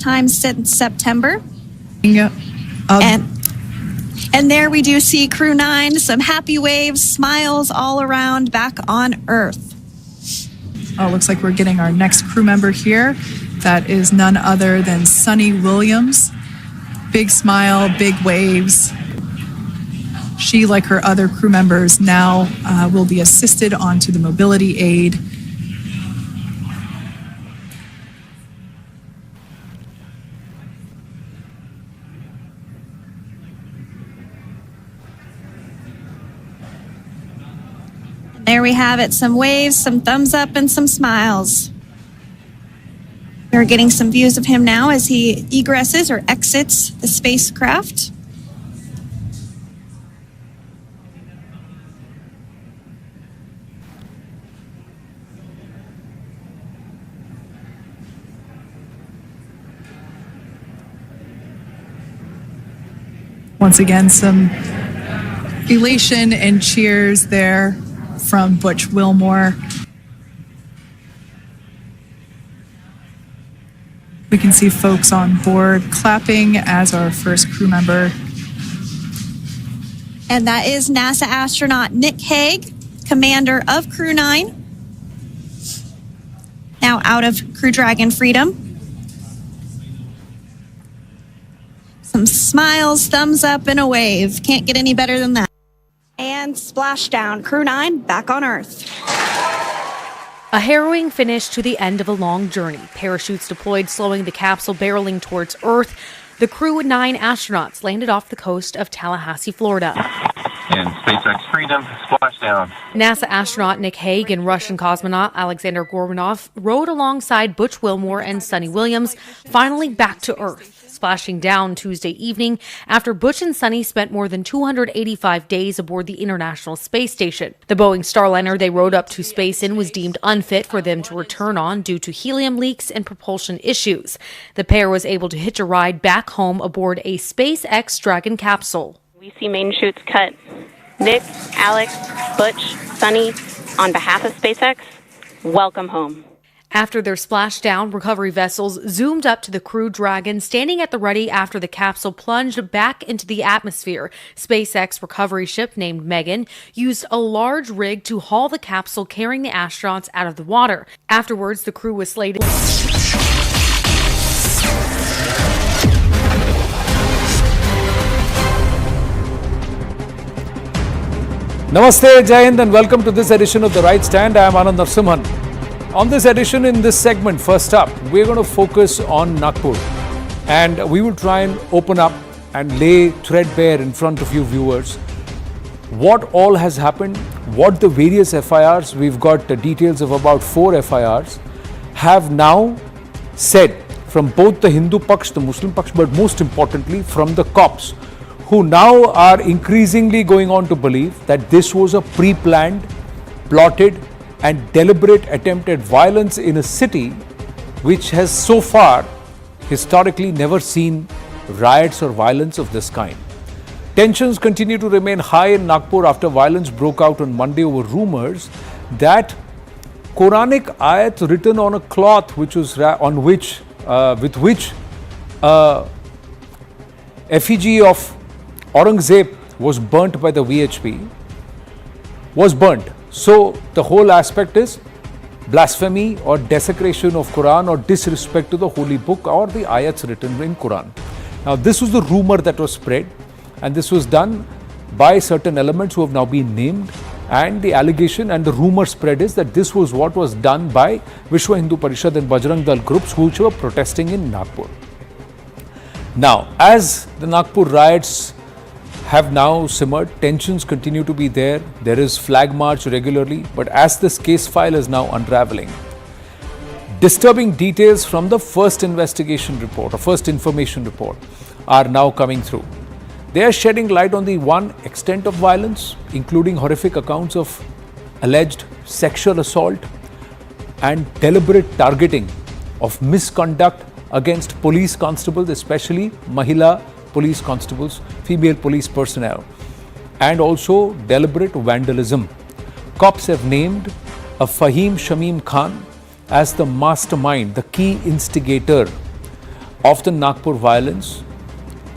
time since September. Yeah. And there we do see Crew 9, some happy waves, smiles all around back on Earth. Oh, looks like we're getting our next crew member here. That is none other than Sunny Williams. Big smile, big waves. She, like her other crew members, now will be assisted onto the mobility aid. There we have it, some waves, some thumbs up, and some smiles. We're getting some views of him now as he egresses or exits the spacecraft. Once again, some elation and cheers there from Butch Wilmore. We can see folks on board clapping as our first crew member. And that is NASA astronaut Nick Hague, commander of Crew 9, now out of Crew Dragon Freedom. Some smiles, thumbs up, and a wave. Can't get any better than that. And splashdown, Crew 9 back on Earth. A harrowing finish to the end of a long journey. Parachutes deployed, slowing the capsule barreling towards Earth. The Crew 9 astronauts landed off the coast of Tallahassee, Florida. And SpaceX Freedom, splashdown. NASA astronaut Nick Hague and Russian cosmonaut Alexander Gorbanov rode alongside Butch Wilmore and Sunny Williams, finally back to Earth, splashing down Tuesday evening after Butch and Sunny spent more than 285 days aboard the International Space Station. The Boeing Starliner they rode up to space in was deemed unfit for them to return on due to helium leaks and propulsion issues. The pair was able to hitch a ride back home aboard a SpaceX Dragon capsule. We see main chutes cut. Nick, Alex, Butch, Sunny, on behalf of SpaceX, welcome home. After their splashdown, recovery vessels zoomed up to the Crew Dragon, standing at the ready after the capsule plunged back into the atmosphere. SpaceX recovery ship named Megan used a large rig to haul the capsule carrying the astronauts out of the water. Afterwards, the crew was slated. Namaste, Jai Hind, and welcome to this edition of The Right Stand. I am Anand Narsimhan. On this edition, in this segment, first up, we're going to focus on Nagpur. And we will try and open up and lay threadbare in front of you viewers what all has happened, what the various FIRs, we've got the details of about 4 FIRs, have now said from both the Hindu Paksh, the Muslim Paksh, but most importantly from the cops, who now are increasingly going on to believe that this was a pre-planned, plotted and deliberate attempt at violence in a city which has so far historically never seen riots or violence of this kind. Tensions continue to remain high in Nagpur after violence broke out on Monday over rumors that Quranic ayats written on a cloth which was with which effigy of Aurangzeb was burnt by the VHP, was burnt. So the whole aspect is blasphemy or desecration of Quran or disrespect to the holy book or the ayats written in Quran. Now this was the rumor that was spread, and this was done by certain elements who have now been named, and the allegation and the rumor spread is that this was what was done by Vishwa Hindu Parishad and Bajrang Dal groups which were protesting in Nagpur. Now, as the Nagpur riots have now simmered, tensions continue to be there. There is flag march regularly, but as this case file is now unraveling, disturbing details from the first investigation report or first information report are now coming through. They are shedding light on the one extent of violence, including horrific accounts of alleged sexual assault and deliberate targeting of misconduct against police constables, especially Mahila police constables, female police personnel, and also deliberate vandalism. Cops have named a Faheem Khan as the mastermind, the key instigator of the Nagpur violence.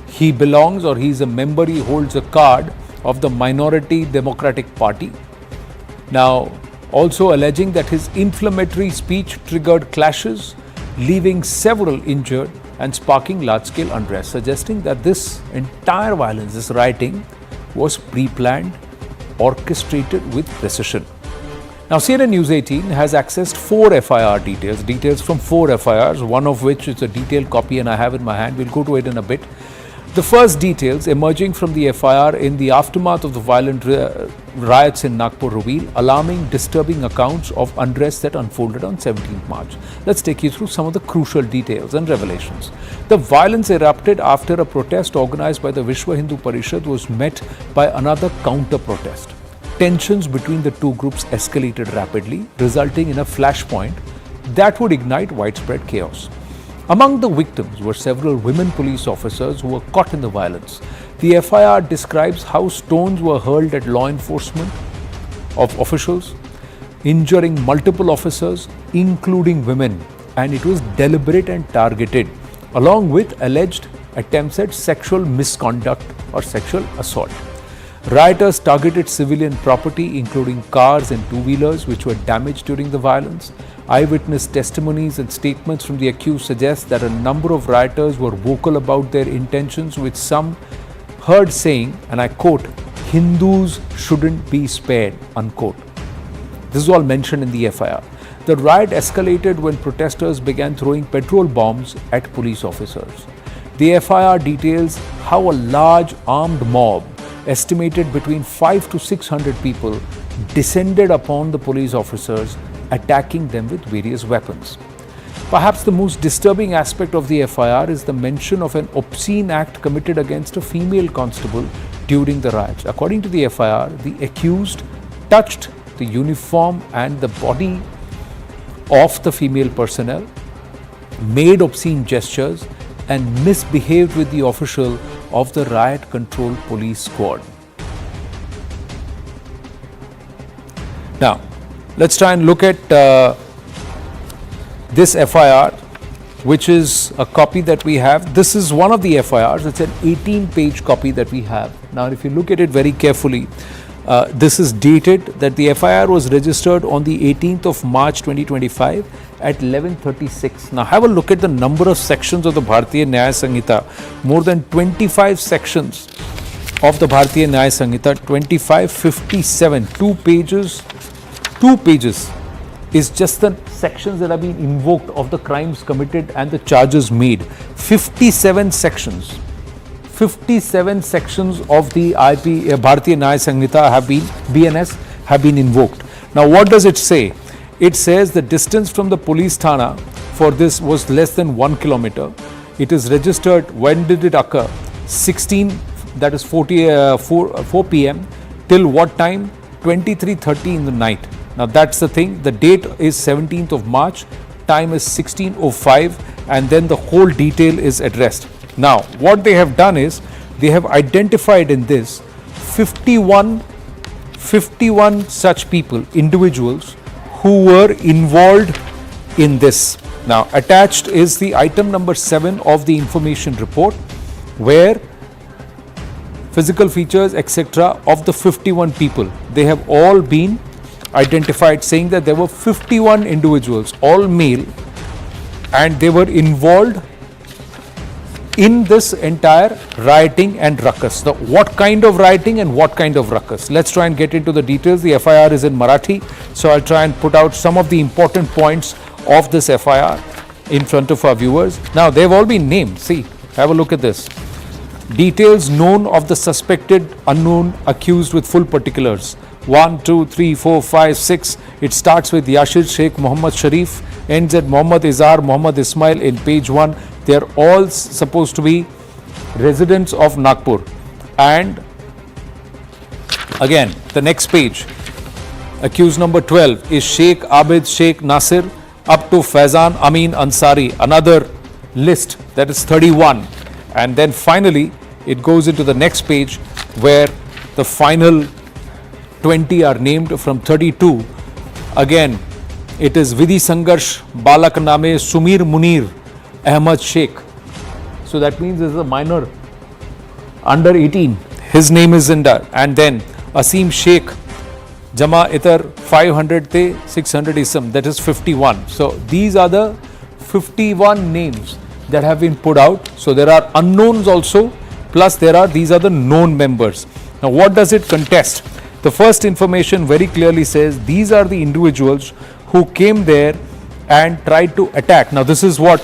He belongs, or he is a member, he holds a card of the Minority Democratic Party. Now, also alleging that his inflammatory speech triggered clashes, leaving several injured and sparking large-scale unrest, suggesting that this entire violence, this rioting, was pre-planned, orchestrated with precision. Now, CNN News 18 has accessed 4 FIR details from 4 FIRs, one of which is a detailed copy and I have in my hand. We'll go to it in a bit. The first details emerging from the FIR in the aftermath of the violent riots in Nagpur reveal alarming, disturbing accounts of unrest that unfolded on 17th March. Let's take you through some of the crucial details and revelations. The violence erupted after a protest organized by the Vishwa Hindu Parishad was met by another counter-protest. Tensions between the two groups escalated rapidly, resulting in a flashpoint that would ignite widespread chaos. Among the victims were several women police officers who were caught in the violence. The FIR describes how stones were hurled at law enforcement officials, injuring multiple officers, including women, and it was deliberate and targeted, along with alleged attempts at sexual misconduct or sexual assault. Rioters targeted civilian property, including cars and two-wheelers, which were damaged during the violence. Eyewitness testimonies and statements from the accused suggest that a number of rioters were vocal about their intentions, with some heard saying, and I quote, "Hindus shouldn't be spared," unquote. This is all mentioned in the FIR. The riot escalated when protesters began throwing petrol bombs at police officers. The FIR details how a large armed mob, estimated between 500 to 600 people, descended upon the police officers, attacking them with various weapons. Perhaps the most disturbing aspect of the FIR is the mention of an obscene act committed against a female constable during the riots. According to the FIR, the accused touched the uniform and the body of the female personnel, made obscene gestures, and misbehaved with the official of the riot control police squad. Now, let's try and look at this FIR, which is a copy that we have. This is one of the FIRs. It's an 18-page copy that we have. Now, if you look at it very carefully, this is dated that the FIR was registered on the 18th of March 2025 at 11:36. Now, have a look at the number of sections of the Bharatiya Nyaya Sanhita. More than 25 sections of the Bharatiya Nyaya Sanhita, 2557, 2 pages is just the sections that have been invoked of the crimes committed and the charges made. 57 sections of the Bharatiya Nyaya Sanhita have been, BNS have been invoked. Now, what does it say? It says the distance from the police thana for this was less than 1 kilometer. It is registered. When did it occur? 16, that is 4 p.m. till what time? 23:30 in the night. Now, that's the thing. The date is 17th of March, time is 16:05, and then the whole detail is addressed. Now, what they have done is they have identified in this 51 such people, individuals who were involved in this. Now, attached is the item number 7 of the information report, where physical features, etc., of the 51 people, they have all been identified, saying that there were 51 individuals, all male, and they were involved in this entire rioting and ruckus. Now, what kind of rioting and what kind of ruckus? Let's try and get into the details. The FIR is in Marathi, so I'll try and put out some of the important points of this FIR in front of our viewers. Now, they've all been named. See, have a look at this. Details known of the suspected unknown accused with full particulars. 1, 2, 3, 4, 5, 6. It starts with Yashir Sheikh Muhammad Sharif, ends at Muhammad Izar Muhammad Ismail in page 1. They are all supposed to be residents of Nagpur. And again, the next page, accused number 12 is Sheikh Abid Sheikh Nasir up to Faizan Amin Ansari, another list, that is 31. And then finally, it goes into the next page where the final 20 are named from 32. Again, it is Vidhi Sangarsh Balak Name Sumir Munir Ahmad Sheikh, So that means this is a minor under 18. His name is in there. And then Asim Sheikh, Jama Itar 500 te 600 ism, that is 51. So these are the 51 names that have been put out. So there are unknowns also, plus these are the known members. Now what does it contest? The first information very clearly says these are the individuals who came there and tried to attack. Now this is what,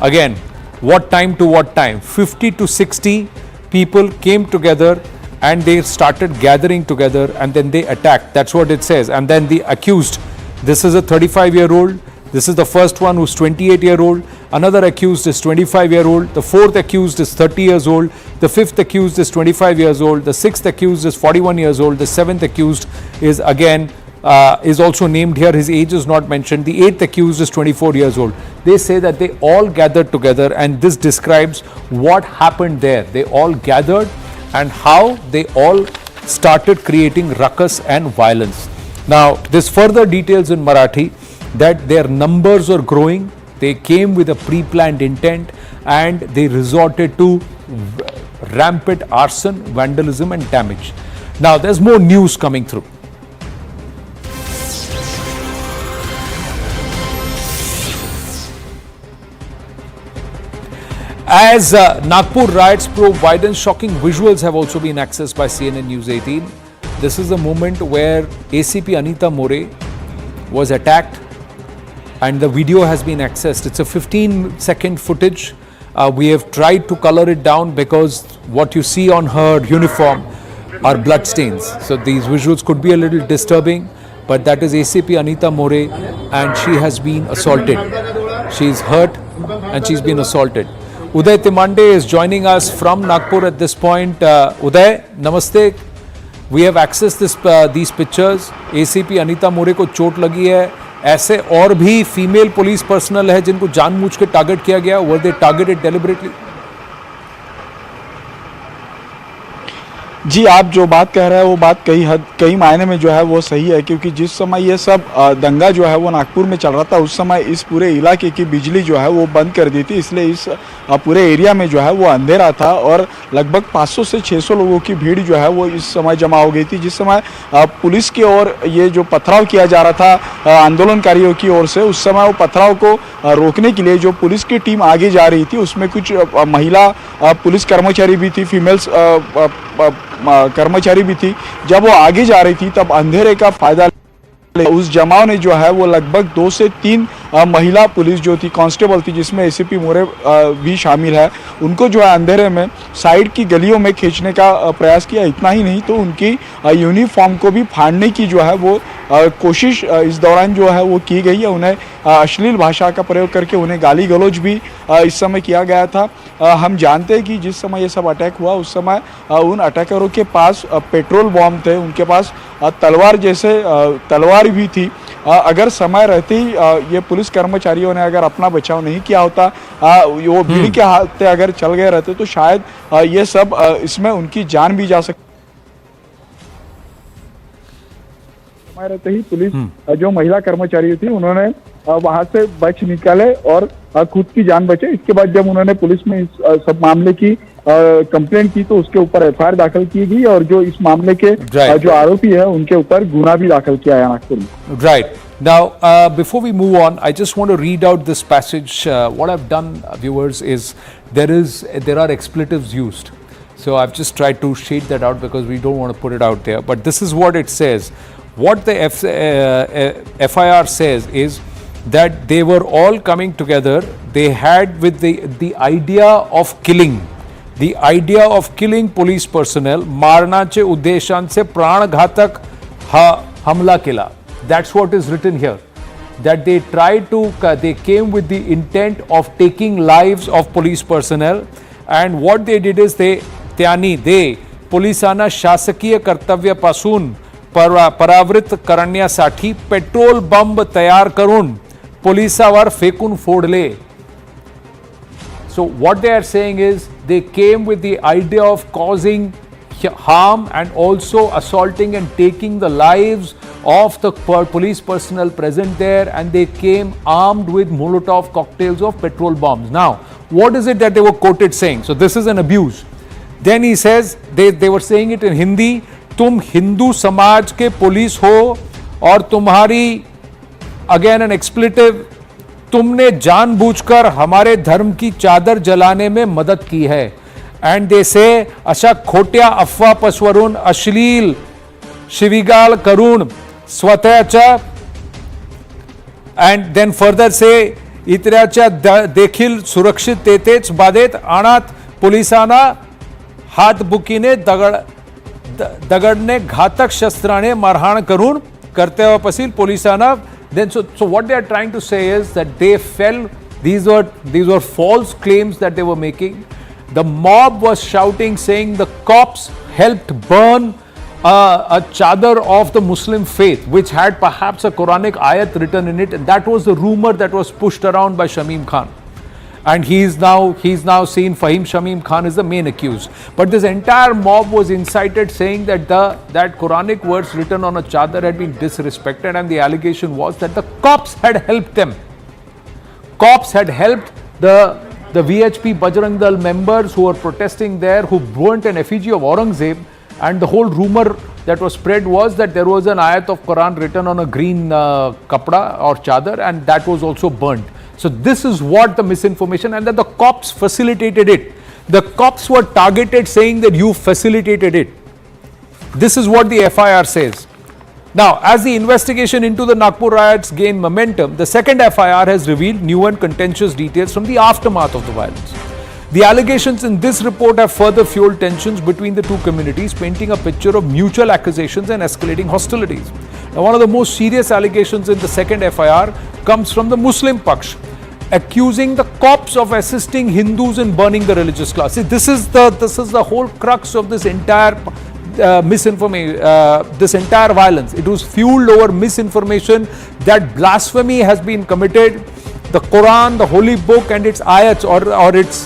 again, what time to what time? 50 to 60 people came together and they started gathering together and then they attacked. That's what it says. And then the accused, this is a 35-year-old. This is the first one who's 28-year-old. Another accused is 25-year-old. The fourth accused is 30 years old. The fifth accused is 25 years old. The sixth accused is 41 years old. The seventh accused is again is also named here. His age is not mentioned. The eighth accused is 24 years old. They say that they all gathered together, and this describes what happened there. They all gathered and how they all started creating ruckus and violence. Now, this further details in Marathi that their numbers are growing. They came with a pre-planned intent and they resorted to rampant arson, vandalism and damage. Now, there's more news coming through. As Nagpur riots probe violence, shocking visuals have also been accessed by CNN News 18. This is the moment where ACP Anita More was attacked and the video has been accessed. It's a 15-second footage. We have tried to color it down because what you see on her uniform are blood stains. So these visuals could be a little disturbing, but that is ACP Anita More and she has been assaulted. She's hurt and she's been assaulted. Uday Timande is joining us from Nagpur at this point. Uday, namaste. We have accessed these pictures. ACP Anita More को चोट लगी है. ऐसे और भी female police personal है जिनको जानबूझ के टारगेट किया गया. Were they targeted deliberately? जी, आप जो बात कह रहे हैं वो बात कई मायने में जो है वो सही है, क्योंकि जिस समय ये सब दंगा जो है वो नागपुर में चल रहा था उस समय इस पूरे इलाके की बिजली जो है वो बंद कर दी थी, इसलिए इस पूरे एरिया में जो है वो अंधेरा था और लगभग 500 से 600 लोगों की भीड़ जो है वो इस समय जमा हो गई थी। जिस समय पुलिस की ओर ये जो पथराव किया जा रहा था आंदोलनकारियों की ओर से, उस समय वो पथराव को रोकने के लिए जो पुलिस की टीम आगे जा रही थी उसमें कुछ महिला पुलिस कर्मचारी भी थी, फीमेल्स कर्मचारी भी थी। जब वो आगे जा रही थी तब अंधेरे का फायदा उस जमाव ने जो है वो लगभग 2 से 3 महिला पुलिस जो थी, कांस्टेबल थी, जिसमें एसीपी मोरे भी शामिल है, उनको जो है अंधेरे में साइड की गलियों में खींचने का प्रयास किया। इतना ही नहीं तो उनकी यूनिफॉर्म को भी फाड़ने की जो है वो कोशिश इस दौरान जो है वो की गई है। उन्हें अश्लील भाषा का प्रयोग करके उन्हें गाली गलौज भी इस समय किया गया था। हम जानते हैं कि जिस समय ये सब अटैक हुआ उस समय उन अटैकरों के पास पेट्रोल बॉम्ब थे, उनके पास तलवार जैसे तलवार भी थी। अगर समय रहते ही ये पुलिस कर्मचारियों ने अगर अपना बचाव नहीं किया होता, वो भीड़ के हाथ अगर चल गए रहते तो शायद ये सब इसमें उनकी जान भी जा सकती। समय रहते ही पुलिस जो महिला कर्मचारी थी उन्होंने वहां से बच निकाले और खुद की जान बचे। इसके बाद जब उन्होंने पुलिस में इस सब मामले की कंप्लेंट की तो उसके ऊपर एफआईआर दाखिल की गई और जो इस मामले के जो आरोपी है उनके ऊपर गुना भी दाखिल किया है नागपुर में। Right. Now, before we move on, I just want to read out this passage. What I've done, viewers, is there are expletives used. So I've just tried to shade that out because we don't want to put it out there. But this is what it says. What the FIR says is that they were all coming together. They had with the idea of killing. The idea of killing police personnel, मारनाचे उद्देशांचे प्राणघातक हमला केला. That's what is written here. That they tried to, they came with the intent of taking lives of police personnel, and what they did is they पोलिसांना शासकीय कर्तव्यापासून परावृत्त करण्यासाठी petrol बंब तयार करून पोलिसावर फेकून फोडले. So what they are saying is they came with the idea of causing harm and also assaulting and taking the lives of the police personnel present there, and they came armed with Molotov cocktails of petrol bombs. Now, what is it that they were quoted saying? So this is an abuse. Then he says, they were saying it in Hindi, तुम हिंदू समाज के police हो और तुम्हारी, again an एक्सप्लेटिव, तुमने जानबूझकर हमारे धर्म की चादर जलाने में मदद की है. एंड दे से अशा खोट्या अफवा पसरवून अश्लील शिवीगाळ करून स्वतःच्या, अँड देन फर्दर से इतरांच्या देखील सुरक्षिततेच बाधेत आणत पोलिसांना हातबुकीने दगडने घातक शस्त्राने मारहाण करून कर्तव्यापासून पोलिसांना. Then so what they are trying to say is that they fell, these were false claims that they were making. The mob was shouting, saying the cops helped burn a chadar of the Muslim faith, which had perhaps a Quranic ayat written in it, and that was the rumor that was pushed around by Faheem Khan. And he's now seen Faheem Khan is the main accused. But this entire mob was incited, saying that that Quranic words written on a chadar had been disrespected, and the allegation was that the cops had helped them. Cops had helped the VHP Bajrang Dal members who were protesting there, who burnt an effigy of Aurangzeb, and the whole rumor that was spread was that there was an ayat of Quran written on a green kapda or chadar, and that was also burnt. So this is what the misinformation, and that the cops facilitated it. The cops were targeted, saying that you facilitated it. This is what the FIR says. Now, as the investigation into the Nagpur riots gained momentum, the second FIR has revealed new and contentious details from the aftermath of the violence. The allegations in this report have further fueled tensions between the two communities, painting a picture of mutual accusations and escalating hostilities. Now, one of the most serious allegations in the second FIR comes from the Muslim Paksh, accusing the cops of assisting Hindus in burning the religious class. See, this is the whole crux of this entire misinformation, this entire violence. It was fueled over misinformation that blasphemy has been committed. The Quran, the holy book, and its ayats or its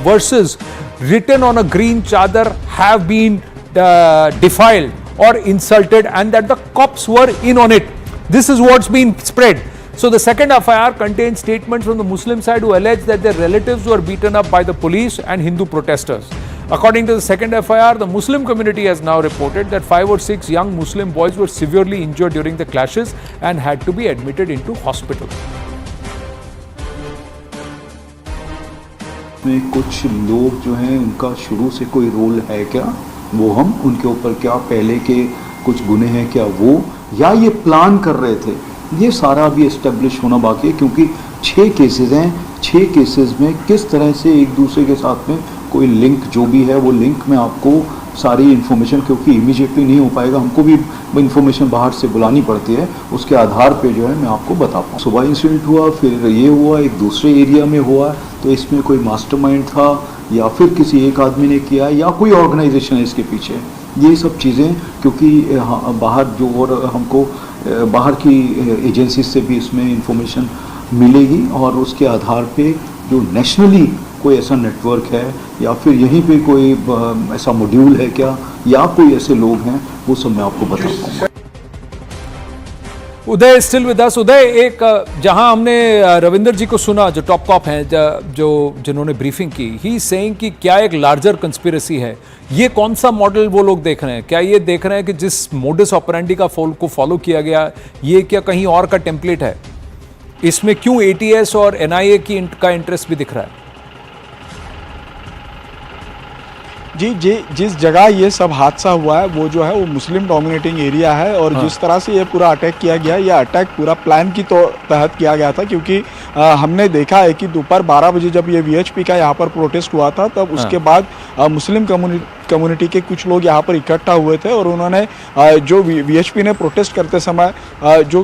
verses written on a green chadar have been defiled or insulted, and that the cops were in on it. This is what's been spread. So the second FIR contains statements from the Muslim side who allege that their relatives were beaten up by the police and Hindu protesters. According to the second FIR, the Muslim community has now reported that 5 or 6 young Muslim boys were severely injured during the clashes and had to be admitted into hospital. में कुछ लोग जो हैं उनका शुरू से कोई role है क्या, वो हम उनके ऊपर क्या पहले के कुछ गुने हैं क्या वो, या ये प्लान कर रहे थे, ये सारा भी एस्टेब्लिश होना बाकी है. क्योंकि 6 केसेस हैं, 6 केसेस में किस तरह से एक दूसरे के साथ में कोई लिंक जो भी है वो लिंक में आपको सारी इन्फॉर्मेशन, क्योंकि इमीडिएटली नहीं हो पाएगा, हमको भी इन्फॉर्मेशन बाहर से बुलानी पड़ती है, उसके आधार पे जो है मैं आपको बता पाऊँ. सुबह इंसिडेंट हुआ, फिर ये हुआ, एक दूसरे एरिया में हुआ, तो इसमें कोई मास्टरमाइंड था या फिर किसी एक आदमी ने किया या कोई ऑर्गेनाइजेशन है इसके पीछे, ये सब चीज़ें. क्योंकि बाहर जो और हमको बाहर की एजेंसी से भी इसमें इंफॉर्मेशन मिलेगी और उसके आधार पे जो नेशनली कोई ऐसा नेटवर्क है या फिर यहीं पे कोई ऐसा मॉड्यूल है क्या या कोई ऐसे लोग हैं, वो सब मैं आपको बता पाऊंगा. उदय स्टिल विद अस. उदय, एक जहां हमने रविंदर जी को सुना जो टॉप कॉप हैं जो जिन्होंने ब्रीफिंग की, ही सेइंग कि क्या एक लार्जर कंस्पिरेसी है, ये कौन सा मॉडल वो लोग देख रहे हैं? क्या ये देख रहे हैं कि जिस मोडस ऑपरेंडी को फॉलो किया गया, ये क्या कहीं और का टेम्पलेट है? इसमें क्यों ATS और NIA का इंटरेस्ट भी दिख रहा है? जी जिस जगह ये सब हादसा हुआ है वो जो है वो मुस्लिम डोमिनेटिंग एरिया है, और जिस तरह से ये पूरा अटैक किया गया, ये अटैक पूरा प्लान की तहत किया गया था. क्योंकि हमने देखा है कि दोपहर 12 बजे जब ये VHP का यहाँ पर प्रोटेस्ट हुआ था, तब उसके बाद मुस्लिम कम्युनिटी के कुछ लोग यहाँ पर इकट्ठा हुए थे और उन्होंने जो VHP ने प्रोटेस्ट करते समय जो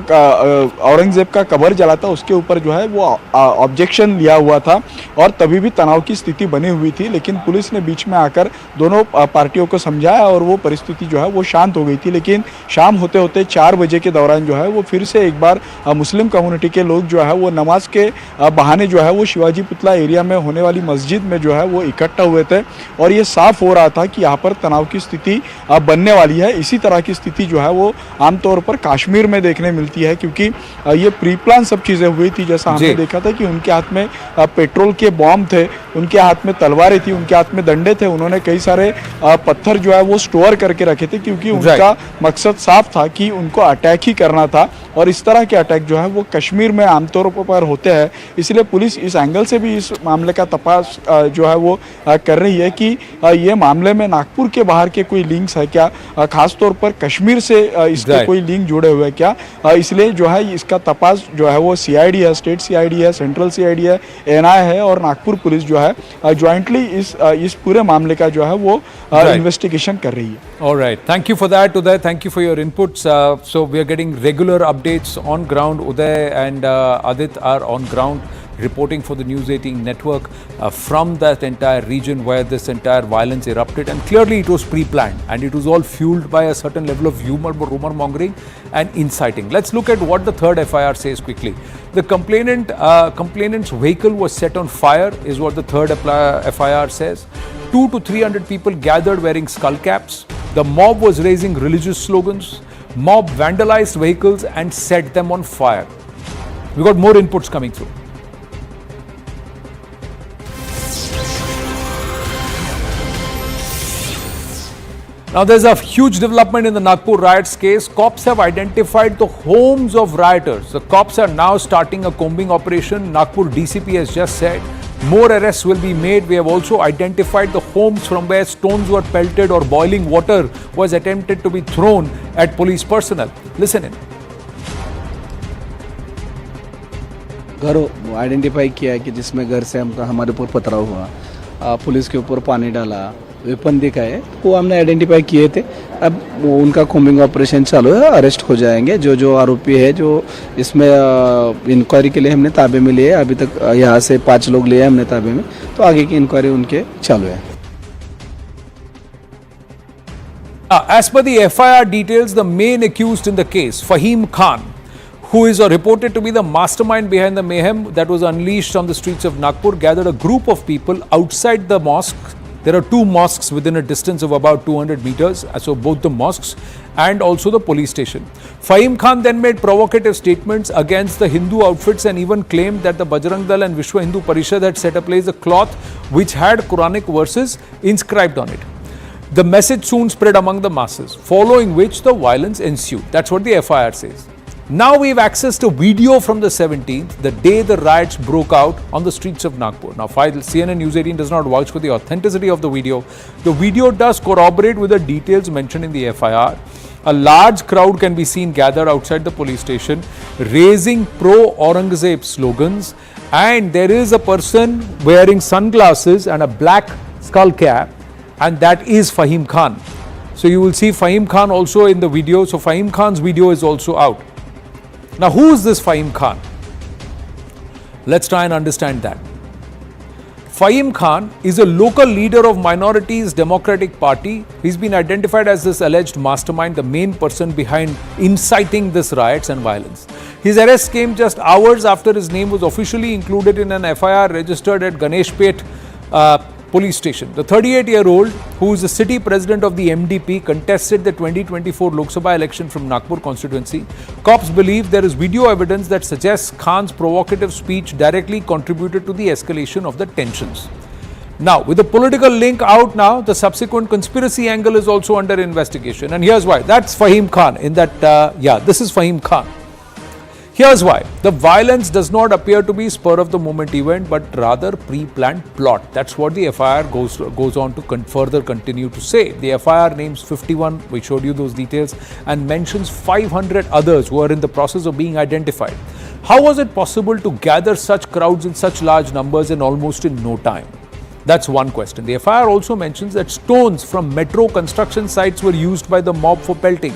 औरंगजेब का कब्र जला था उसके ऊपर जो है वो ऑब्जेक्शन लिया हुआ था, और तभी भी तनाव की स्थिति बनी हुई थी. लेकिन पुलिस ने बीच में आकर दोनों पार्टियों को समझाया और वो परिस्थिति जो है वो शांत हो गई थी. लेकिन शाम होते होते 4 बजे के दौरान जो है वो फिर से एक बार मुस्लिम कम्युनिटी के लोग जो है वो नमाज के बहाने जो है वो शिवाजी पुतला एरिया में होने वाली मस्जिद में जो है वो इकट्ठा हुए थे, और ये साफ हो रहा था कि यहाँ पर तनाव की स्थिति बनने वाली है। इसी तरह की स्थिति जो है वो आमतौर पर कश्मीर में देखने मिलती है, क्योंकि ये प्री प्लान सब चीज़ें हुई थी। जैसा हमने देखा था कि उनके हाथ में पेट्रोल के बॉम्ब थे, उनके हाथ में तलवारें थी, उनके हाथ में डंडे थे, उन्होंने कई सारे पत्थर जो है वो स्टोर करके रखे थे, क्योंकि उनका मकसद साफ था कि उनको अटैक ही करना था। और इस तरह के अटैक जो है वो कश्मीर में आमतौर पर होते हैं। इसलिए पुलिस इस एंगल से भी इस मामले का तपास जो है वो कर रही है कि ये मामले में नागपुर के बाहर के कोई लिंक्स है क्या, खास तौर पर कश्मीर से इसके कोई लिंक जुड़े हुए हैं क्या। इसलिए जो है इसका तपास जो है वो सीआईडी है, स्टेट सीआईडी है, सेंट्रल सीआईडी है, एनआई है और नागपुर पुलिस जो है ज्वाइंटली इस पूरे मामले का जो है वो इन्वेस्टिगेशन कर रही है। All right. Thank you for that, Uday. Thank you for your inputs. So we are getting regular updates on ground. Uday and Adit are on ground reporting for the News 18 network from that entire region where this entire violence erupted. And clearly it was pre-planned and it was all fueled by a certain level of rumor mongering and inciting. Let's look at what the third FIR says quickly. The complainant's vehicle was set on fire is what the third FIR says. 200 to 300 people gathered wearing skull caps. The mob was raising religious slogans. Mob vandalized vehicles and set them on fire. We got more inputs coming through. Now there's a huge development in the Nagpur riots case. Cops have identified the homes of rioters. The cops are now starting a combing operation. Nagpur DCP has just said more arrests will be made. We have also identified the homes from where stones were pelted or boiling water was attempted to be thrown at police personnel. Listen in. घर identify किया कि जिसमें घर से हमारे ऊपर पथराव हुआ, पुलिस के ऊपर पानी डाला, वेपन दिखाए, वो हमने आइडेंटिफाई किए थे। अब उनका कॉम्बिंग ऑपरेशन चालू है, अरेस्ट हो जाएंगे जो आरोपी है, जो इसमें इंक्वायरी के लिए हमने ताबे में लिए। अभी तक यहाँ से 5 लोग लिए हमने ताबे में, तो आगे की इंक्वायरी उनके चालू है। As per the FIR details, the main accused in the case, Faheem Khan, who is reported to be the mastermind behind the mayhem that was unleashed on the streets of Nagpur, gathered a group of people outside the mosque. There are 2 mosques within a distance of about 200 meters, so both the mosques and also the police station. Faheem Khan then made provocative statements against the Hindu outfits and even claimed that the Bajrang Dal and Vishwa Hindu Parishad had set ablaze a cloth which had Quranic verses inscribed on it. The message soon spread among the masses, following which the violence ensued. That's what the FIR says. Now we've accessed a video from the 17th, the day the riots broke out on the streets of Nagpur. Now, while CNN News 18 does not vouch for the authenticity of the video does corroborate with the details mentioned in the FIR. A large crowd can be seen gathered outside the police station, raising pro-Aurangzeb slogans, and there is a person wearing sunglasses and a black skull cap, and that is Faheem Khan. So you will see Faheem Khan also in the video. So Faheem Khan's video is also out. Now, who is this Faheem Khan? Let's try and understand that. Faheem Khan is a local leader of Minorities Democratic Party. He's been identified as this alleged mastermind, the main person behind inciting this riots and violence. His arrest came just hours after his name was officially included in an FIR registered at Ganeshpet police station. The 38-year-old, who is the city president of the MDP, contested the 2024 Lok Sabha election from Nagpur constituency. Cops believe there is video evidence that suggests Khan's provocative speech directly contributed to the escalation of the tensions. Now, with the political link out now, the subsequent conspiracy angle is also under investigation. And here's why. That's Faheem Khan in that, this is Faheem Khan. Here's why. The violence does not appear to be spur of the moment event, but rather pre-planned plot. That's what the FIR goes on to further continue to say. The FIR names 51, we showed you those details, and mentions 500 others who are in the process of being identified. How was it possible to gather such crowds in such large numbers and almost in no time? That's one question. The FIR also mentions that stones from metro construction sites were used by the mob for pelting.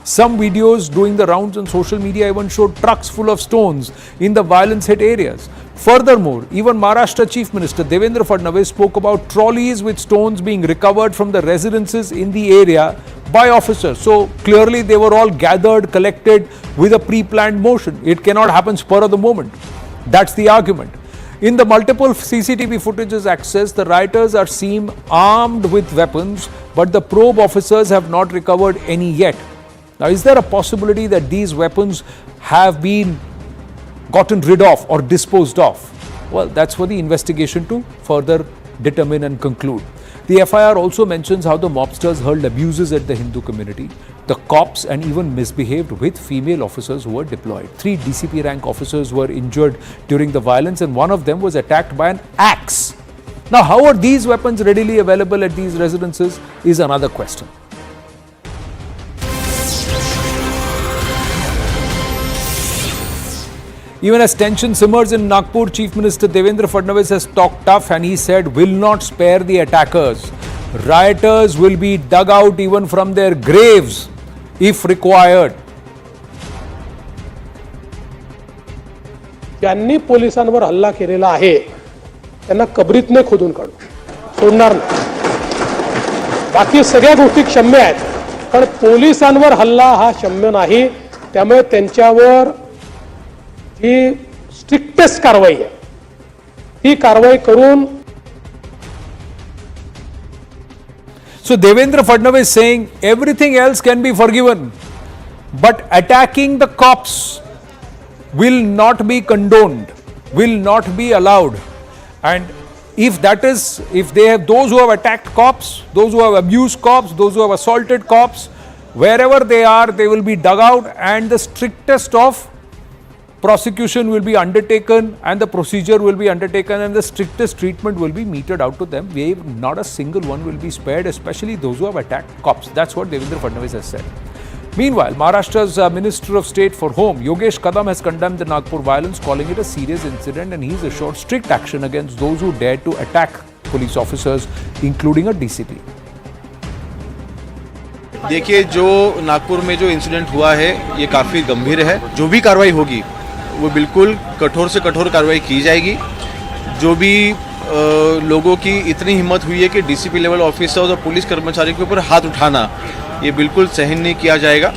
Some videos doing the rounds on social media even showed trucks full of stones in the violence-hit areas. Furthermore, even Maharashtra Chief Minister Devendra Fadnavis spoke about trolleys with stones being recovered from the residences in the area by officers. So clearly they were all gathered, collected with a pre-planned motion. It cannot happen spur of the moment. That's the argument. In the multiple CCTV footages accessed, the rioters are seen armed with weapons, but the probe officers have not recovered any yet. Now, is there a possibility that these weapons have been gotten rid of or disposed of? Well, that's for the investigation to further determine and conclude. The FIR also mentions how the mobsters hurled abuses at the Hindu community, the cops, and even misbehaved with female officers who were deployed. 3 DCP rank officers were injured during the violence, and one of them was attacked by an axe. Now, how are these weapons readily available at these residences is another question. Even as tension simmers in Nagpur, Chief Minister Devendra Fadnavis has talked tough and he said will not spare the attackers. Rioters will be dug out even from their graves if required. ज्यांनी पोलिसांवर हल्ला केलेला आहे त्यांना कबरीतने खोदून काढू, सोडणार नाही. बाकी सगळ्या गोष्टी क्षम्य आहेत, पण पोलिसांवर हल्ला हा क्षम्य नाही. त्यामुळे त्यांच्यावर ही स्ट्रिक्टेस्ट कारवाई आहे, ही कारवाई करून. So Devendra Fadnavis saying everything else can be forgiven, but attacking the cops will not be condoned, will not be allowed. And if they have those who have attacked cops, those who have abused cops, those who have assaulted cops, wherever they are, they will be dug out, and the strictest of prosecution will be undertaken and the procedure will be undertaken and the strictest treatment will be meted out to them. Not a single one will be spared, especially those who have attacked cops. That's what Devendra Fadnavis has said. Meanwhile, Maharashtra's Minister of State for Home, Yogesh Kadam, has condemned the Nagpur violence, calling it a serious incident, and he's assured strict action against those who dared to attack police officers, including a DCP. देखिए, जो नागपुर में जो incident हुआ है ये काफ़ी गंभीर है. जो भी कार्रवाई होगी वो बिल्कुल कठोर से कठोर कार्रवाई की जाएगी. जो भी लोगों की इतनी हिम्मत हुई है कि डीसीपी लेवल ऑफिसर्स और पुलिस कर्मचारियों के ऊपर हाथ उठाना, ये बिल्कुल सहन नहीं किया जाएगा.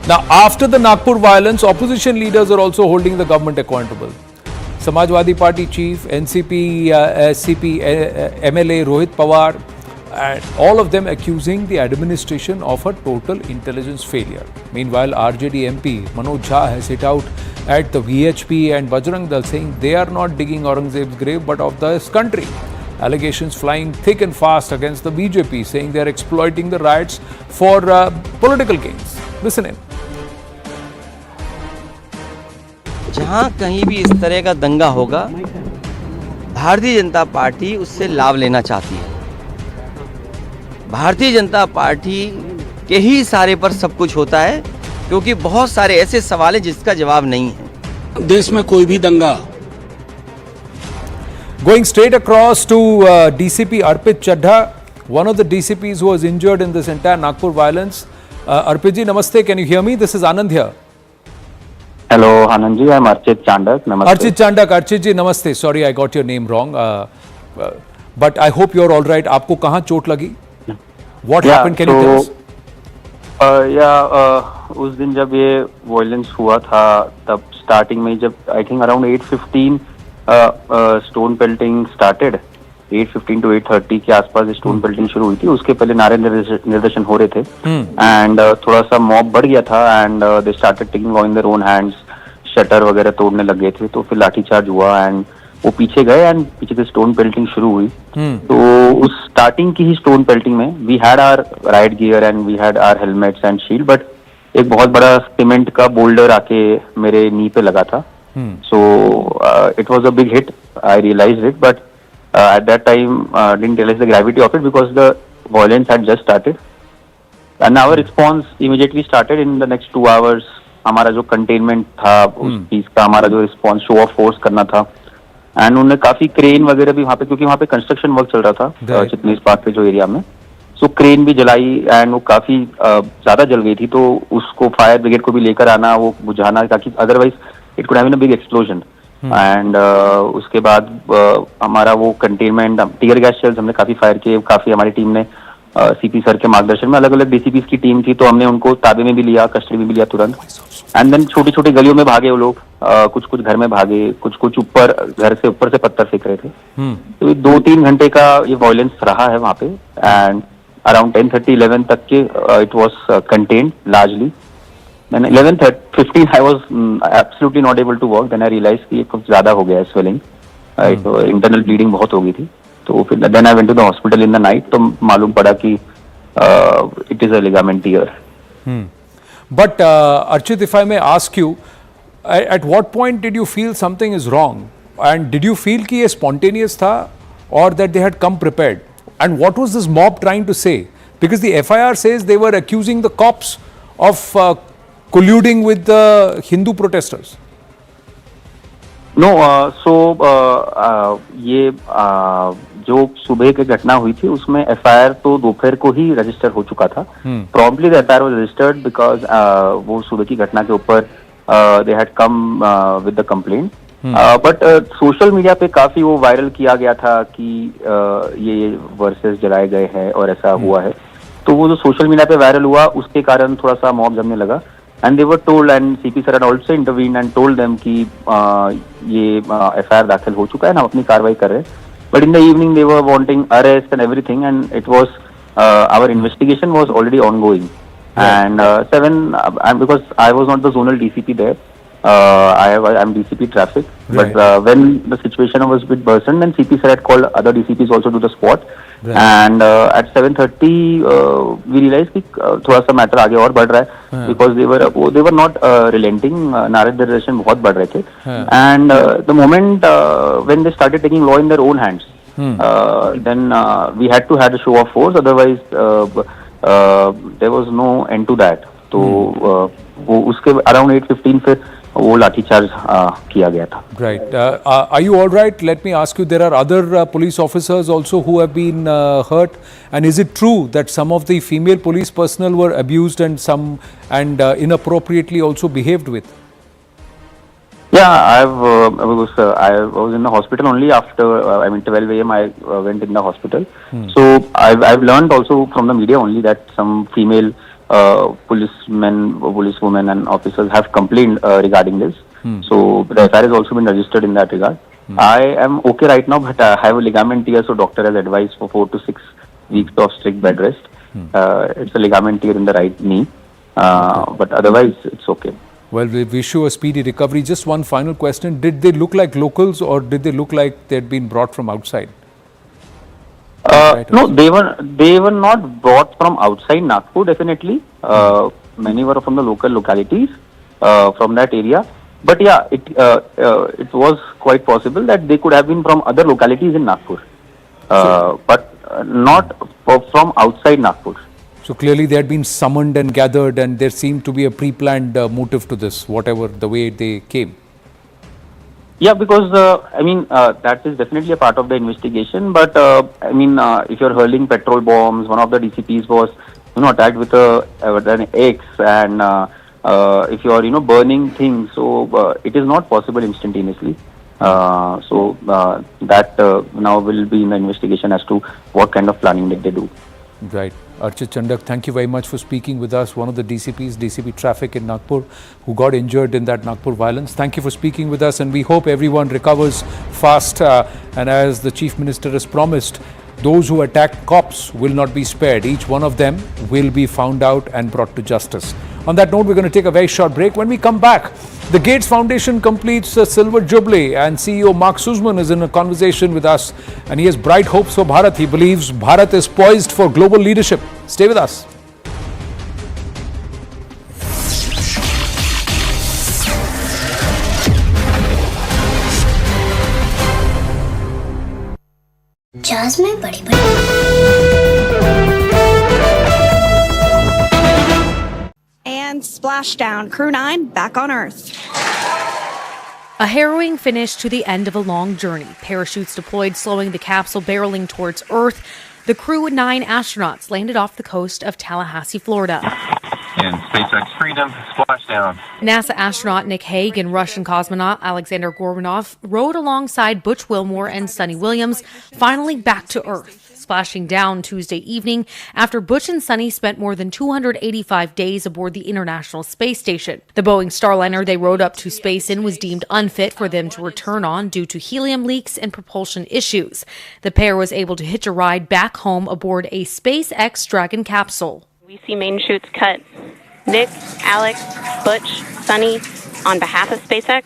Now, after the Nagpur violence, opposition leaders are also holding the government accountable. Samajwadi Party chief, NCP, SCP, MLA Rohit Pawar, and all of them accusing the administration of a total intelligence failure. Meanwhile, RJD MP Manoj Jha has hit out at the VHP and Bajrang Dal, saying they are not digging Aurangzeb's grave but of this country. Allegations flying thick and fast against the BJP, saying they are exploiting the riots for political gains. Listen in. जहां कहीं भी इस तरह का दंगा होगा, Bharatiya Janata party उससे लाभ लेना चाहती है. भारतीय जनता पार्टी के ही इशारे पर सब कुछ होता है, क्योंकि बहुत सारे ऐसे सवाल हैं जिसका जवाब नहीं है. देश में कोई भी दंगा. Going straight across to DCP Arpit Chadha, one of the DCPs who was injured in this entire Nagpur violence. Arpit ji, namaste. Can you hear me? This is Anand here. Hello, Anand ji. I'm Archit Chandak. Namaste. Archit Chandak, Archit ji, namaste. Sorry, I got your name wrong. But I hope you're all right. आपको कहाँ चोट लगी? What happened? Can you tell us? उस दिन जब ये violence हुआ था, तब स्टार्टिंग में जब I think around 8:15 stone pelting started. 8:15 to 8:30 के आसपास स्टोन पेल्टिंग शुरू हुई थी. उसके पहले नारे निर्देशन हो रहे थे एंड थोड़ा सा मॉब बढ़ गया था and they started taking law in their own hands. Shutter वगैरह तोड़ने लग गए थे, तो फिर लाठीचार्ज हुआ एंड वो पीछे गए एंड पीछे से स्टोन पेल्टिंग शुरू हुई. तो उस स्टार्टिंग की ही स्टोन पेल्टिंग में we had our ride gear and we had our helmets and shield, but एक बहुत बड़ा सीमेंट का बोल्डर आके मेरे नी पे लगा था. So it was a big hit. I realised it, but at that time didn't realize the gravity of it because the violence had just started and our response immediately started in the next 2 hours. हमारा जो containment था उस चीज का, हमारा जो response show of force करना था, एंड उन्होंने काफी क्रेन वगैरह भी वहाँ पे, क्योंकि वहाँ पे कंस्ट्रक्शन वर्क चल रहा था चितनीस पार्क पे जो एरिया में, सो क्रेन भी जलाई एंड वो काफी ज्यादा जल गई थी. तो उसको फायर ब्रिगेड को भी लेकर आना, वो बुझाना, ताकि otherwise it could have been a big explosion. And उसके बाद हमारा वो कंटेनमेंट, टीयर गैस शेल्स हमने काफी फायर किए. काफी हमारी टीम ने सीपी सर के मार्गदर्शन में अलग अलग डीसीपीज की टीम थी, तो हमने उनको ताबे में भी लिया, कस्टडी में भी लिया तुरंत। एंड देन छोटी छोटी गलियों में भागे वो लोग, कुछ कुछ घर में भागे, कुछ कुछ ऊपर घर से ऊपर से पत्थर फेंक रहे थे। तो ये 2-3 घंटे का ये वायलेंस रहा है वहाँ पे। एंड अराउंड 10:30-11 तक के it was contained largely. Then 11:15 I was absolutely not able to walk. Then I realized कि ये कुछ ज्यादा हो गया है swelling, internal bleeding बहुत हो गई थी। तो फिर then I went to the hospital in the night, तो मालूम पड़ा कि it is a ligament tear. But Archit, if I may ask you, at what point did you feel something is wrong? And did you feel कि ये spontaneous था or that they had come prepared? And what was this mob trying to say? Because the FIR says they were accusing the cops of colluding with the Hindu protesters. No, ये जो सुबह की घटना हुई थी उसमें FIR तो दोपहर को ही रजिस्टर हो चुका था। Probably the FIR was registered because वो सुबह की घटना के ऊपर they had come with the complaint. But social media पे काफी वो वायरल किया गया था कि ये वर्सेस जलाए गए हैं और ऐसा हुआ है। तो वो जो सोशल मीडिया पे वायरल हुआ उसके कारण थोड़ा सा मॉब जमने लगा। And they were told and CP sir had also intervene and told them कि ये एफआईआर दाखिल हो चुका है ना, अपनी कार्रवाई कर रहे हैं। But in the evening they were wanting arrest and everything and it was our investigation was already ongoing and 7 because I was not the zonal DCP there. I'm DCP traffic, but when the situation was a bit worsened, then CP sir had called other DCPs also to the spot. And at 7:30 we realized कि थोड़ा सा matter आगे और बढ़ रहा है because they were not relenting, नाराजगी बहुत बढ़ रहे थे। And the moment when they started taking law in their own hands, then we had to have a show of force, otherwise there was no end to that. तो वो उसके around 8:15 फिर वो लाठीचार्ज किया गया था। Right. Are you all right? Let me ask you, there are other police officers also who have been hurt, and is it true that some of the female police personnel were abused and inappropriately also behaved with? Yeah, I was in the hospital only after 12 a.m. I went in the hospital. So I've learned also from the media only that some female policemen, policewomen and officers have complained regarding this. So the FIR has also been registered in that regard. I am okay right now, but I have a ligament tear, so doctor has advised for 4 to 6 weeks of strict bed rest. It's a ligament tear in the right knee, but otherwise it's okay. Well, we wish you a speedy recovery. Just one final question. Did they look like locals or did they look like they had been brought from outside? No, they were not brought from outside Nagpur, definitely. Many were from the local localities from that area. But yeah, it was quite possible that they could have been from other localities in Nagpur, but not from outside Nagpur. So clearly they had been summoned and gathered, and there seemed to be a pre-planned motive to this, whatever the way they came. Yeah, because that is definitely a part of the investigation. But if you're hurling petrol bombs, one of the DCPs was attacked with an axe, and if you're burning things, so it is not possible instantaneously. So that now will be in the investigation as to what kind of planning did they do. Right. Archit Chandak, thank you very much for speaking with us, one of the DCPs, DCP Traffic in Nagpur, who got injured in that Nagpur violence. Thank you for speaking with us, and we hope everyone recovers fast. And as the Chief Minister has promised, those who attacked cops will not be spared. Each one of them will be found out and brought to justice. On that note, we're going to take a very short break. When we come back, the Gates Foundation completes a silver jubilee, and CEO Mark Sussman is in a conversation with us, and he has bright hopes for Bharat. He believes Bharat is poised for global leadership. Stay with us. जहाज में बड़ी And splashdown. Crew 9 back on Earth. A harrowing finish to the end of a long journey. Parachutes deployed, slowing the capsule barreling towards Earth. The Crew 9 astronauts landed off the coast of Tallahassee, Florida. and SpaceX Freedom splashdown. NASA astronaut Nick Hague and Russian cosmonaut Alexander Gorbanov rode alongside Butch Wilmore and Sunny Williams, finally back to Earth, splashing down Tuesday evening after Butch and Sunny spent more than 285 days aboard the International Space Station. The Boeing Starliner they rode up to space in was deemed unfit for them to return on due to helium leaks and propulsion issues. The pair was able to hitch a ride back home aboard a SpaceX Dragon capsule. We see main chutes cut. Nick, Alex, Butch, Sunny, on behalf of SpaceX,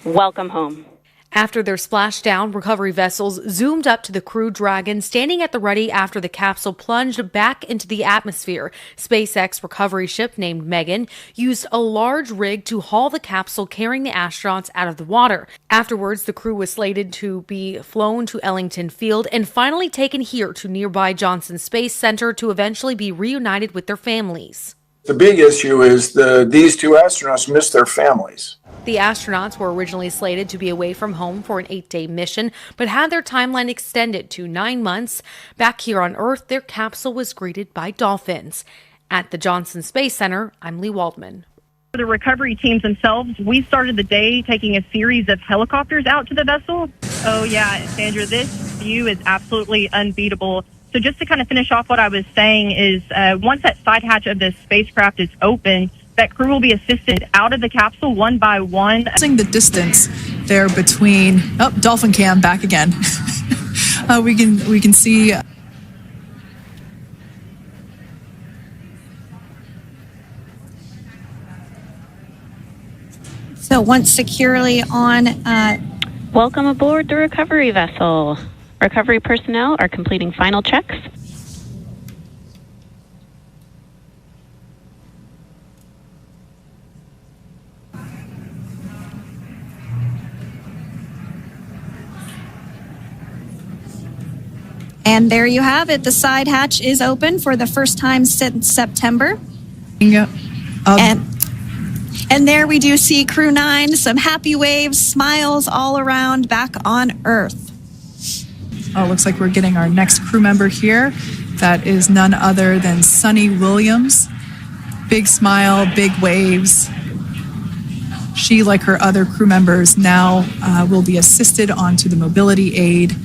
welcome home. After their splashdown, recovery vessels zoomed up to the Crew Dragon, standing at the ready after the capsule plunged back into the atmosphere. SpaceX recovery ship named Megan used a large rig to haul the capsule carrying the astronauts out of the water. Afterwards, the crew was slated to be flown to Ellington Field and finally taken here to nearby Johnson Space Center to eventually be reunited with their families. The big issue is these two astronauts missed their families. The astronauts were originally slated to be away from home for an 8-day mission, but had their timeline extended to 9 months. Back here on Earth, their capsule was greeted by dolphins. At the Johnson Space Center, I'm Lee Waldman. For the recovery teams themselves, we started the day taking a series of helicopters out to the vessel. Oh yeah, Sandra, this view is absolutely unbeatable. So just to kind of finish off what I was saying is once that side hatch of the spacecraft is open, that crew will be assisted out of the capsule one by one. Seeing the distance there between, dolphin cam back again. we can see. So once securely on. Welcome aboard the recovery vessel. Recovery personnel are completing final checks. And there you have it. The side hatch is open for the first time since September. Yeah. And there we do see Crew 9, some happy waves, smiles all around back on Earth. Oh, looks like we're getting our next crew member here. That is none other than Sunny Williams. Big smile, big waves. She, like her other crew members, now will be assisted onto the mobility aid.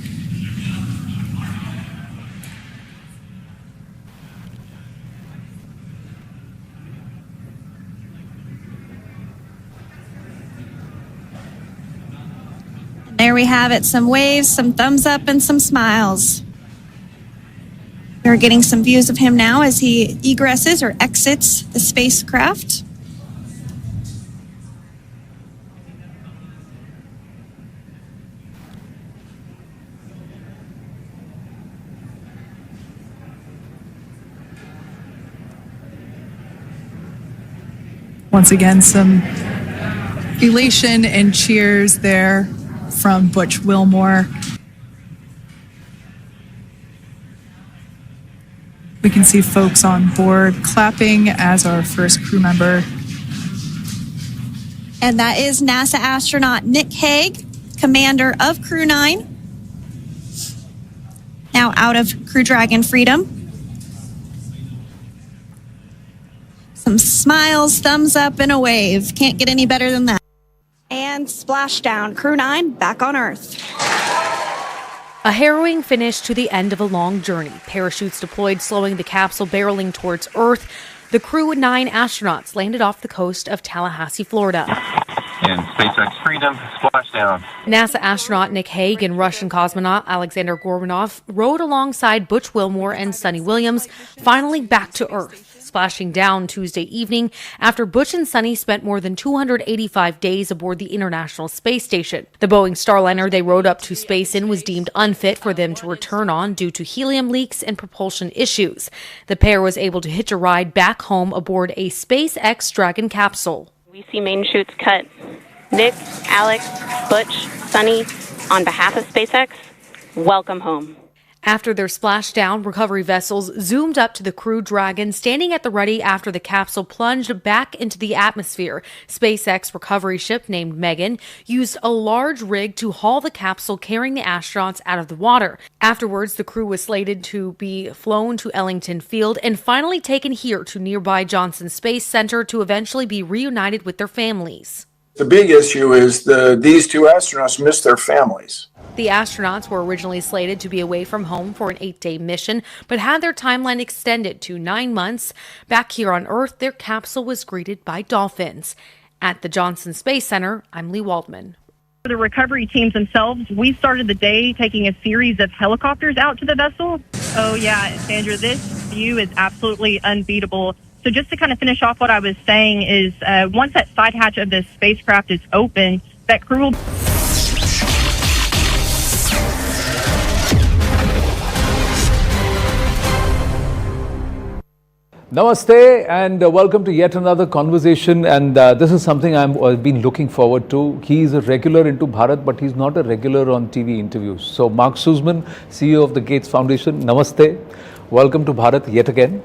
There we have it, some waves, some thumbs up, and some smiles. We're getting some views of him now as he egresses or exits the spacecraft. Once again, some elation and cheers there from Butch Wilmore. We can see folks on board clapping as our first crew member. And that is NASA astronaut Nick Hague, commander of Crew 9, now out of Crew Dragon Freedom. Some smiles, thumbs up, and a wave. Can't get any better than that. And splashdown, Crew 9 back on Earth. A harrowing finish to the end of a long journey. Parachutes deployed, slowing the capsule barreling towards Earth. The Crew 9 astronauts landed off the coast of Tallahassee, Florida. And SpaceX Freedom splashdown. NASA astronaut Nick Hague and Russian cosmonaut Alexander Gorbanov rode alongside Butch Wilmore and Sunny Williams, finally back to Earth, splashing down Tuesday evening after Butch and Sunny spent more than 285 days aboard the International Space Station. The Boeing Starliner they rode up to space in was deemed unfit for them to return on due to helium leaks and propulsion issues. The pair was able to hitch a ride back home aboard a SpaceX Dragon capsule. We see main chutes cut. Nick, Alex, Butch, Sunny, on behalf of SpaceX, welcome home. After their splashdown, recovery vessels zoomed up to the Crew Dragon, standing at the ready after the capsule plunged back into the atmosphere. SpaceX recovery ship named Megan used a large rig to haul the capsule carrying the astronauts out of the water. Afterwards, the crew was slated to be flown to Ellington Field and finally taken here to nearby Johnson Space Center to eventually be reunited with their families. The big issue is these two astronauts missed their families. The astronauts were originally slated to be away from home for an 8-day mission, but had their timeline extended to 9 months. Back here on Earth, their capsule was greeted by dolphins. At the Johnson Space Center, I'm Lee Waldman. For the recovery teams themselves, we started the day taking a series of helicopters out to the vessel. Oh yeah, Sandra, this view is absolutely unbeatable. So just to kind of finish off what I was saying is once that side hatch of the spacecraft is open, that crew will... Namaste and welcome to yet another conversation, and this is something I've been looking forward to. He's a regular into Bharat, but he's not a regular on TV interviews. So Mark Sussman, CEO of the Gates Foundation, Namaste. Welcome to Bharat yet again.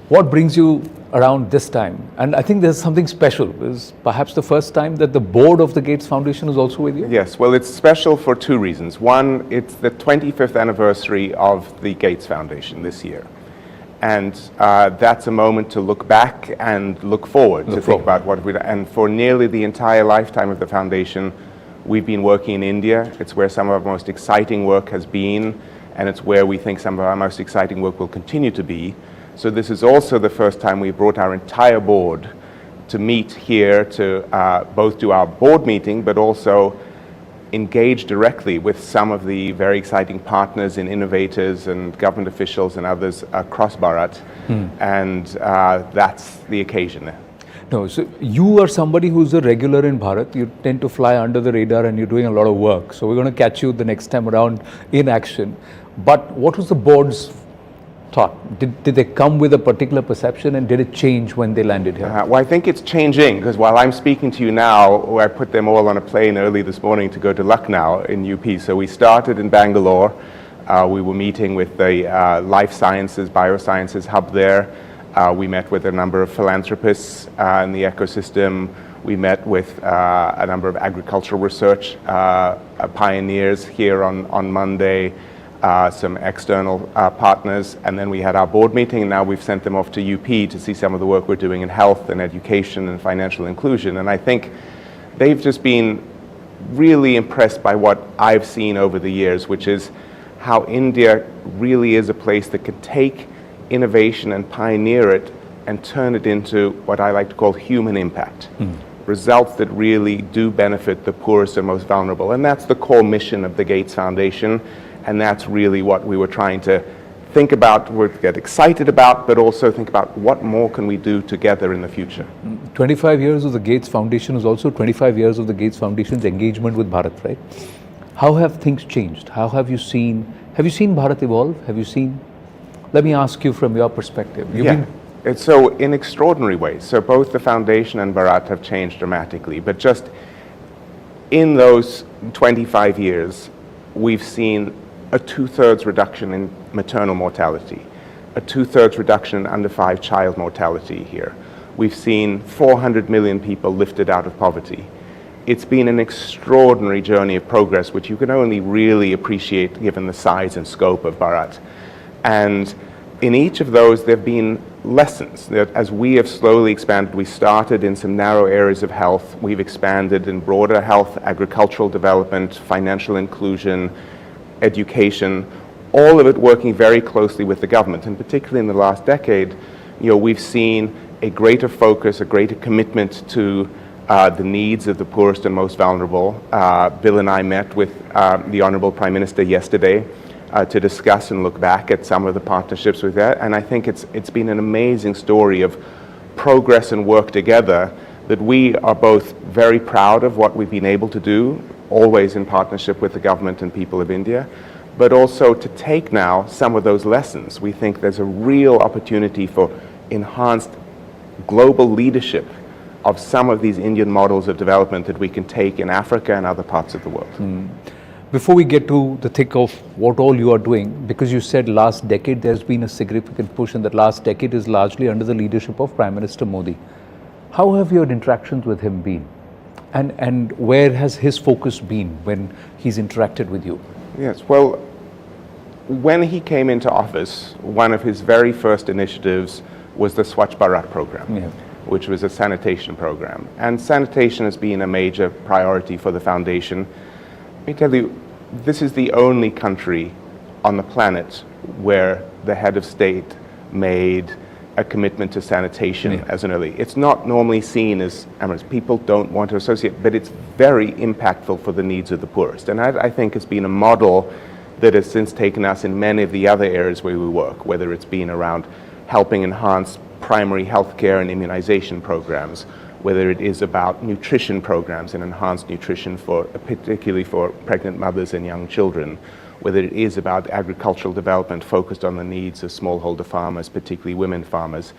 What brings you around this time? And I think there's something special. It's perhaps the first time that the board of the Gates Foundation is also with you? Yes, well, it's special for two reasons. One, it's the 25th anniversary of the Gates Foundation this year. And that's a moment to look back and look forward, think about what we've done. And for nearly the entire lifetime of the foundation, we've been working in India. It's where some of our most exciting work has been, and it's where we think some of our most exciting work will continue to be. So this is also the first time we brought our entire board to meet here to both do our board meeting, but also engage directly with some of the very exciting partners and innovators and government officials and others across Bharat. And that's the occasion. No, so you are somebody who's a regular in Bharat. You tend to fly under the radar and you're doing a lot of work. So we're going to catch you the next time around in action. But what was the board's thought? Did they come with a particular perception, and did it change when they landed here? Well, I think it's changing, because while I'm speaking to you now, I put them all on a plane early this morning to go to Lucknow in UP. So we started in Bangalore. We were meeting with the life sciences, biosciences hub there. We met with a number of philanthropists in the ecosystem. We met with a number of agricultural research pioneers here on Monday. Some external partners, and then we had our board meeting, and now we've sent them off to UP to see some of the work we're doing in health and education and financial inclusion. And I think they've just been really impressed by what I've seen over the years, which is how India really is a place that can take innovation and pioneer it and turn it into what I like to call human impact. Results that really do benefit the poorest and most vulnerable. And that's the core mission of the Gates Foundation. And that's really what we were trying to think about, get excited about, but also think about what more can we do together in the future. 25 years of the Gates Foundation is also 25 years of the Gates Foundation's engagement with Bharat, right? How have things changed? How have you seen Bharat evolve? Let me ask you from your perspective. It's so in extraordinary ways. So both the foundation and Bharat have changed dramatically, but just in those 25 years, we've seen a 2/3 reduction in maternal mortality, a 2/3 reduction in under 5 child mortality here. We've seen 400 million people lifted out of poverty. It's been an extraordinary journey of progress, which you can only really appreciate given the size and scope of Bharat. And in each of those, there have been lessons that as we have slowly expanded. We started in some narrow areas of health. We've expanded in broader health, agricultural development, financial inclusion, education, all of it working very closely with the government. And particularly in the last decade, we've seen a greater focus, a greater commitment to the needs of the poorest and most vulnerable. Bill and I met with the Honorable Prime Minister yesterday to discuss and look back at some of the partnerships with that. And I think it's been an amazing story of progress and work together that we are both very proud of what we've been able to do, always in partnership with the government and people of India, but also to take now some of those lessons. We think there's a real opportunity for enhanced global leadership of some of these Indian models of development that we can take in Africa and other parts of the world. before we get to the thick of what all you are doing, because you said last decade there's been a significant push, and that last decade is largely under the leadership of Prime Minister Modi. How have your interactions with him been? And where has his focus been when he's interacted with you? Yes, well, when he came into office, one of his very first initiatives was the Swachh Bharat program, which was a sanitation program. And sanitation has been a major priority for the foundation. Let me tell you, this is the only country on the planet where the head of state made a commitment to sanitation as an early. It's not normally seen as, people don't want to associate, but it's very impactful for the needs of the poorest. And I think it's been a model that has since taken us in many of the other areas where we work, whether it's been around helping enhance primary health care and immunization programs, whether it is about nutrition programs and enhanced nutrition particularly for pregnant mothers and young children, whether it is about agricultural development focused on the needs of smallholder farmers, particularly women farmers.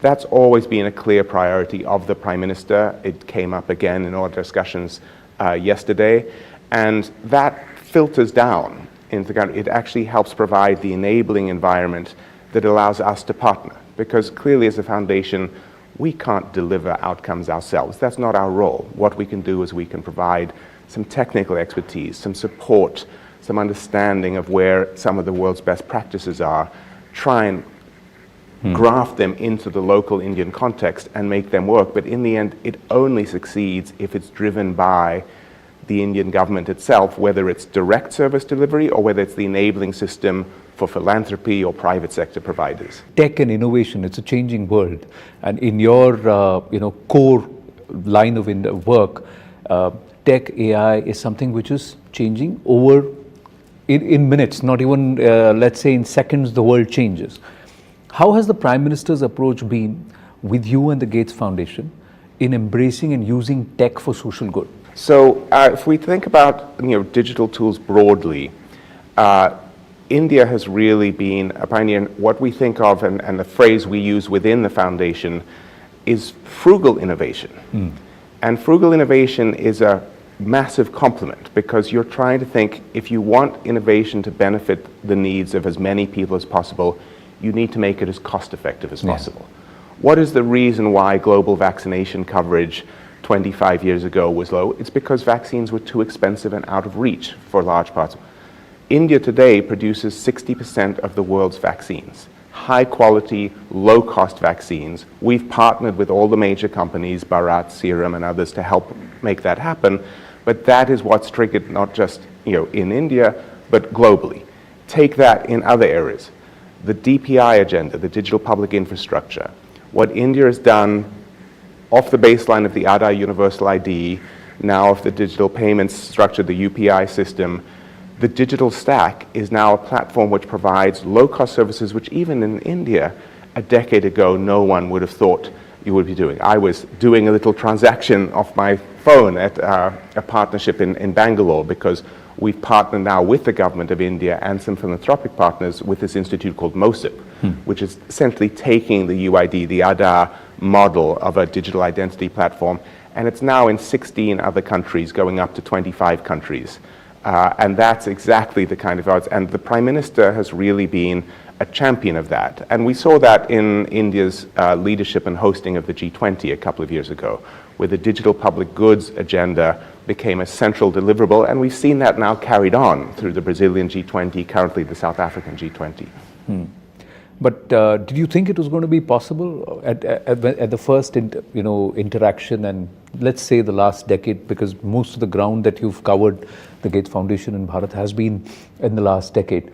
That's always been a clear priority of the Prime Minister. It came up again in our discussions yesterday, and that filters down into the country. It actually helps provide the enabling environment that allows us to partner, because clearly as a foundation, we can't deliver outcomes ourselves. That's not our role. What we can do is we can provide some technical expertise, some support, some understanding of where some of the world's best practices are, try and graft them into the local Indian context and make them work. But in the end, it only succeeds if it's driven by the Indian government itself, whether it's direct service delivery or whether it's the enabling system for philanthropy or private sector providers. Tech and innovation, it's a changing world. And in your core line of work, tech, AI is something which is changing over in minutes, not even, let's say in seconds, the world changes. How has the Prime Minister's approach been with you and the Gates Foundation in embracing and using tech for social good? So if we think about digital tools broadly, India has really been a pioneer. What we think of, and the phrase we use within the foundation, is frugal innovation. And frugal innovation is a massive compliment, because you're trying to think, if you want innovation to benefit the needs of as many people as possible, you need to make it as cost effective as possible. What is the reason why global vaccination coverage 25 years ago was low? It's because vaccines were too expensive and out of reach for large parts. India today produces 60% of the world's vaccines. High quality, low cost vaccines. We've partnered with all the major companies, Bharat, Serum and others, to help make that happen. But that is what's triggered not just in India, but globally. Take that in other areas. The DPI agenda, the digital public infrastructure. What India has done off the baseline of the Aadhaar Universal ID, now of the digital payments structure, the UPI system, the digital stack is now a platform which provides low-cost services which even in India a decade ago no one would have thought you would be doing. I was doing a little transaction off my phone at a partnership in Bangalore, because we've partnered now with the government of India and some philanthropic partners with this institute called MOSIP, which is essentially taking the UID, the Aadhaar model of a digital identity platform, and it's now in 16 other countries, going up to 25 countries. And that's exactly the kind of arts, and the Prime Minister has really been a champion of that. And we saw that in India's leadership and hosting of the G20 a couple of years ago, where the digital public goods agenda became a central deliverable, and we've seen that now carried on through the Brazilian G20, currently the South African G20. But did you think it was going to be possible at the first interaction, and let's say the last decade, because most of the ground that you've covered, the Gates Foundation in Bharat, has been in the last decade.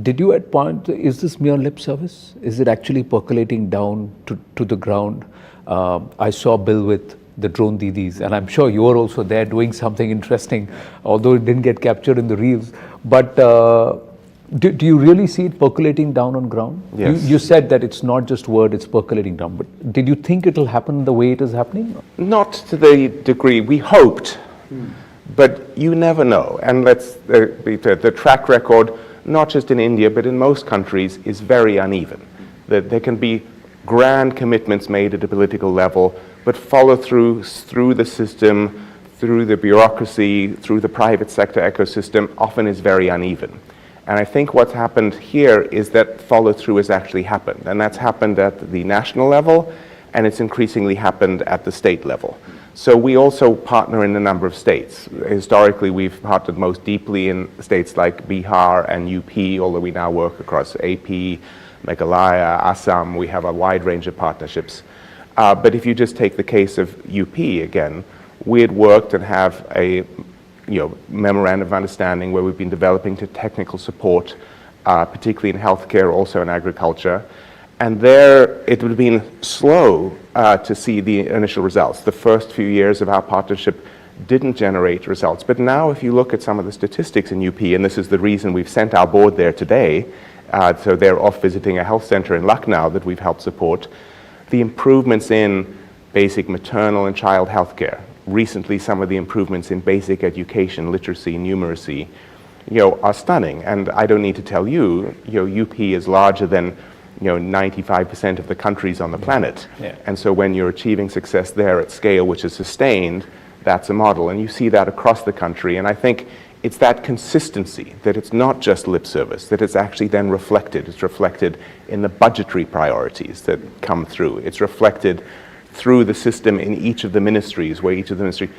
Did you at point, is this mere lip service? Is it actually percolating down to the ground? I saw Bill with the drone Didis, and I'm sure you're also there doing something interesting, although it didn't get captured in the reels. But do you really see it percolating down on ground? Yes. You said that it's not just word, it's percolating down. But did you think it'll happen the way it is happening? Not to the degree we hoped, but you never know. And let's the track record, not just in India, but in most countries, is very uneven. That there can be grand commitments made at a political level, but follow through the system, through the bureaucracy, through the private sector ecosystem, often is very uneven. And I think what's happened here is that follow-through has actually happened. And that's happened at the national level, and it's increasingly happened at the state level. So we also partner in a number of states. Historically, we've partnered most deeply in states like Bihar and UP, although we now work across AP, Meghalaya, Assam. We have a wide range of partnerships. But if you just take the case of UP again, we had worked and have a memorandum of understanding where we've been developing to technical support, particularly in healthcare, also in agriculture. And there, it would have been slow to see the initial results. The first few years of our partnership didn't generate results. But now, if you look at some of the statistics in UP, and this is the reason we've sent our board there today, so they're off visiting a health center in Lucknow that we've helped support, the improvements in basic maternal and child health care, recently some of the improvements in basic education, literacy, numeracy, are stunning. And I don't need to tell you, UP is larger than 95% of the countries on the planet. Yeah. And so when you're achieving success there at scale, which is sustained, that's a model. And you see that across the country. And I think it's that consistency, that it's not just lip service, that it's actually then reflected. It's reflected in the budgetary priorities that come through. It's reflected through the system in each of the ministries, where each of the ministries.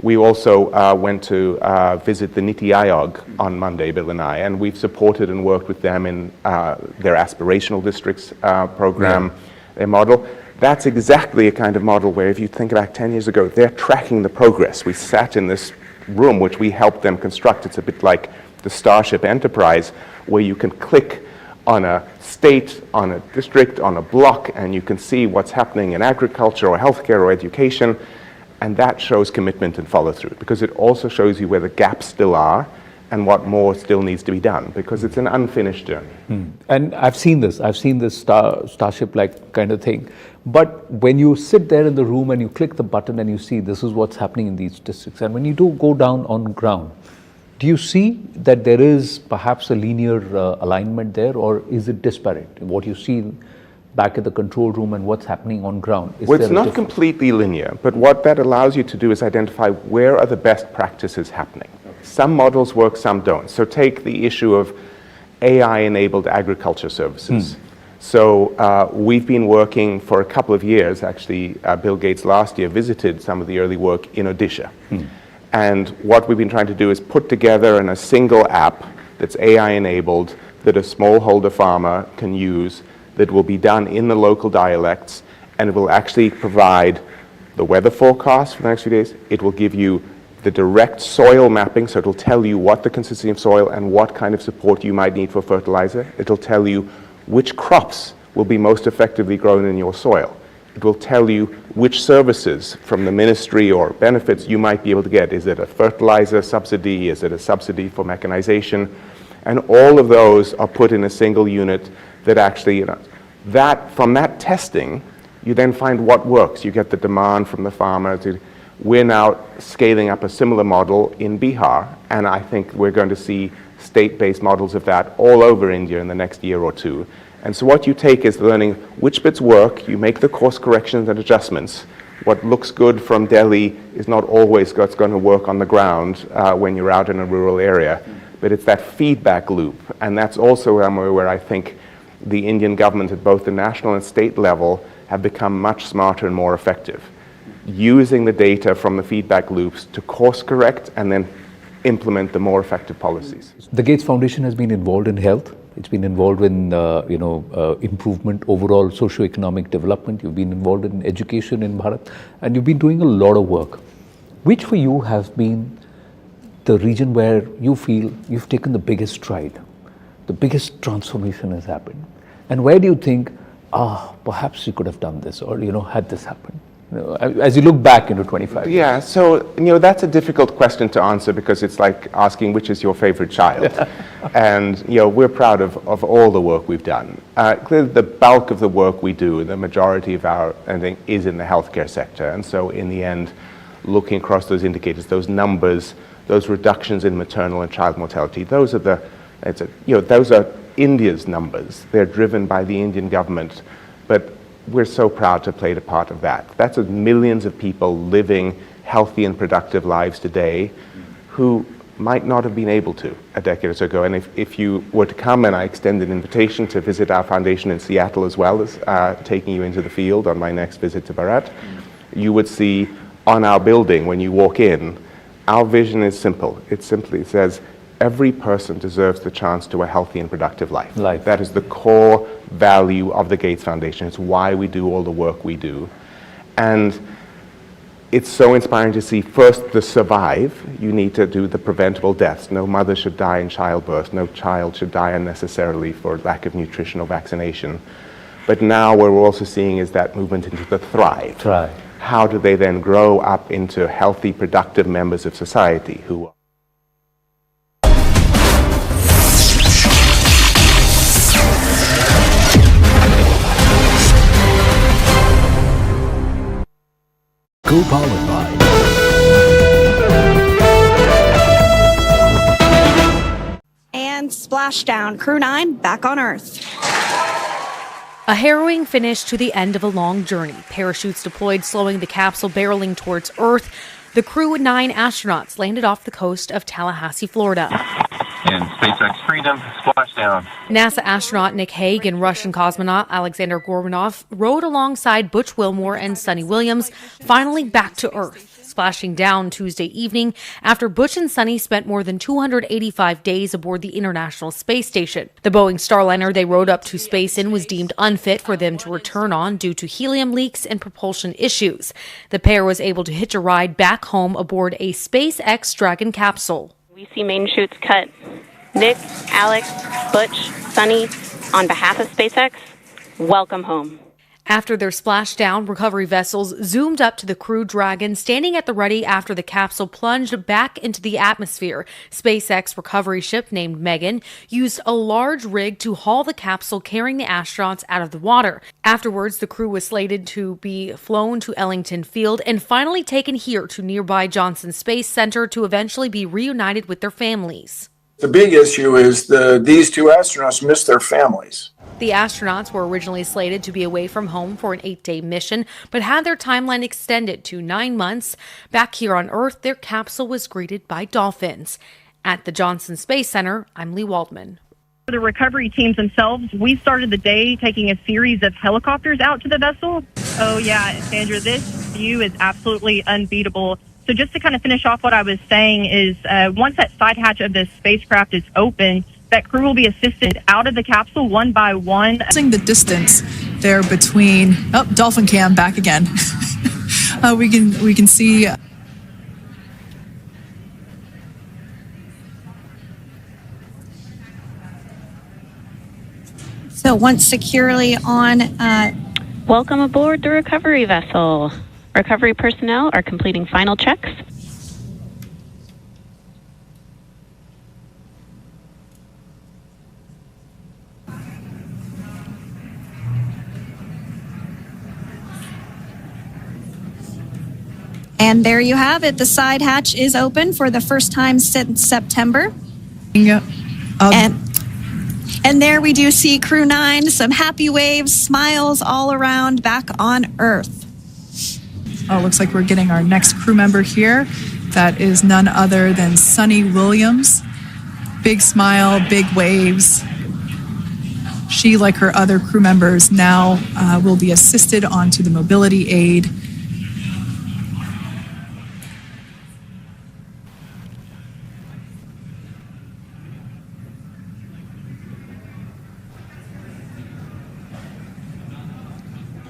We also went to visit the Niti Aayog on Monday, Bill and I, and we've supported and worked with them in their aspirational districts program, their model. That's exactly a kind of model where, if you think back 10 years ago, they're tracking the progress. We sat in this room, which we helped them construct. It's a bit like the Starship Enterprise, where you can click on a state, on a district, on a block, and you can see what's happening in agriculture or healthcare or education. And that shows commitment and follow-through, because it also shows you where the gaps still are and what more still needs to be done, because it's an unfinished journey. And I've seen this Starship-like kind of thing. But when you sit there in the room and you click the button and you see this is what's happening in these districts, and when you do go down on ground, do you see that there is perhaps a linear alignment there, or is it disparate? What you see back at the control room and what's happening on ground? Well, it's not completely linear, but what that allows you to do is identify where are the best practices happening. Okay. Some models work, some don't. So take the issue of AI-enabled agriculture services. So we've been working for a couple of years, actually. Bill Gates last year visited some of the early work in Odisha. And what we've been trying to do is put together in a single app that's AI-enabled, that a smallholder farmer can use, that will be done in the local dialects, and it will actually provide the weather forecast for the next few days. It will give you the direct soil mapping, so it'll tell you what the consistency of soil and what kind of support you might need for fertilizer. It'll tell you which crops will be most effectively grown in your soil. It will tell you which services from the ministry or benefits you might be able to get. Is it a fertilizer subsidy? Is it a subsidy for mechanization? And all of those are put in a single unit that actually, from that testing, you then find what works. You get the demand from the farmer. We're now scaling up a similar model in Bihar, and I think we're going to see state-based models of that all over India in the next year or two. And so what you take is learning which bits work, you make the course corrections and adjustments. What looks good from Delhi is not always what's going to work on the ground when you're out in a rural area. But it's that feedback loop, and that's also where I think the Indian government at both the national and state level have become much smarter and more effective, using the data from the feedback loops to course correct and then implement the more effective policies. The Gates Foundation has been involved in health. It's been involved in improvement, overall socio-economic development. You've been involved in education in Bharat, and you've been doing a lot of work. Which for you has been the region where you feel you've taken the biggest stride, the biggest transformation has happened? And where do you think, perhaps you could have done this, or, had this happened? As you look back into 25 years. Yeah, so, that's a difficult question to answer, because it's like asking which is your favorite child. And, we're proud of all the work we've done. Clearly, the bulk of the work we do, the majority of our thing, is in the healthcare sector. And so, in the end, looking across those indicators, those numbers, those reductions in maternal and child mortality, those are those are India's numbers. They're driven by the Indian government, but we're so proud to play a part of that. That's millions of people living healthy and productive lives today who might not have been able to a decade or so ago. And if you were to come, and I extend an invitation to visit our foundation in Seattle as well as taking you into the field on my next visit to Bharat, you would see on our building, when you walk in, our vision is simple. It simply says, every person deserves the chance to a healthy and productive life. That is the core value of the Gates Foundation. It's why we do all the work we do. And it's so inspiring to see first the survive. You need to do the preventable deaths. No mother should die in childbirth. No child should die unnecessarily for lack of nutrition or vaccination. But now what we're also seeing is that movement into the thrive. How do they then grow up into healthy, productive members of society who are co-powered by And splashdown. Crew 9 back on Earth. A harrowing finish to the end of a long journey. Parachutes deployed, slowing the capsule barreling towards Earth. The Crew 9 astronauts landed off the coast of Tallahassee, Florida. In SpaceX Freedom, splashdown. NASA astronaut Nick Hague and Russian cosmonaut Alexander Gorbanov rode alongside Butch Wilmore and Sunny Williams, finally back to Earth, splashing down Tuesday evening after Butch and Sunny spent more than 285 days aboard the International Space Station. The Boeing Starliner they rode up to space in was deemed unfit for them to return on due to helium leaks and propulsion issues. The pair was able to hitch a ride back home aboard a SpaceX Dragon capsule. We see main chutes cut. Nick, Alex, Butch, Sunny, on behalf of SpaceX, welcome home. After their splashdown, recovery vessels zoomed up to the Crew Dragon, standing at the ready after the capsule plunged back into the atmosphere. SpaceX recovery ship named Megan used a large rig to haul the capsule carrying the astronauts out of the water. Afterwards, the crew was slated to be flown to Ellington Field and finally taken here to nearby Johnson Space Center to eventually be reunited with their families. The big issue is these two astronauts missed their families. The astronauts were originally slated to be away from home for an 8-day mission, but had their timeline extended to 9 months. Back here on Earth, their capsule was greeted by dolphins. At the Johnson Space Center, I'm Lee Waldman. For the recovery teams themselves, we started the day taking a series of helicopters out to the vessel. Oh yeah, Sandra, this view is absolutely unbeatable. So just to kind of finish off what I was saying is once that side hatch of the spacecraft is open, that crew will be assisted out of the capsule one by one. The distance there between, dolphin cam back again. We can see. So once securely on. Welcome aboard the recovery vessel. Recovery personnel are completing final checks. And there you have it. The side hatch is open for the first time since September. Yeah. And there we do see Crew 9, some happy waves, smiles all around back on Earth. Oh, it looks like we're getting our next crew member here. That is none other than Sunny Williams. Big smile, big waves. She, like her other crew members, now will be assisted onto the mobility aid.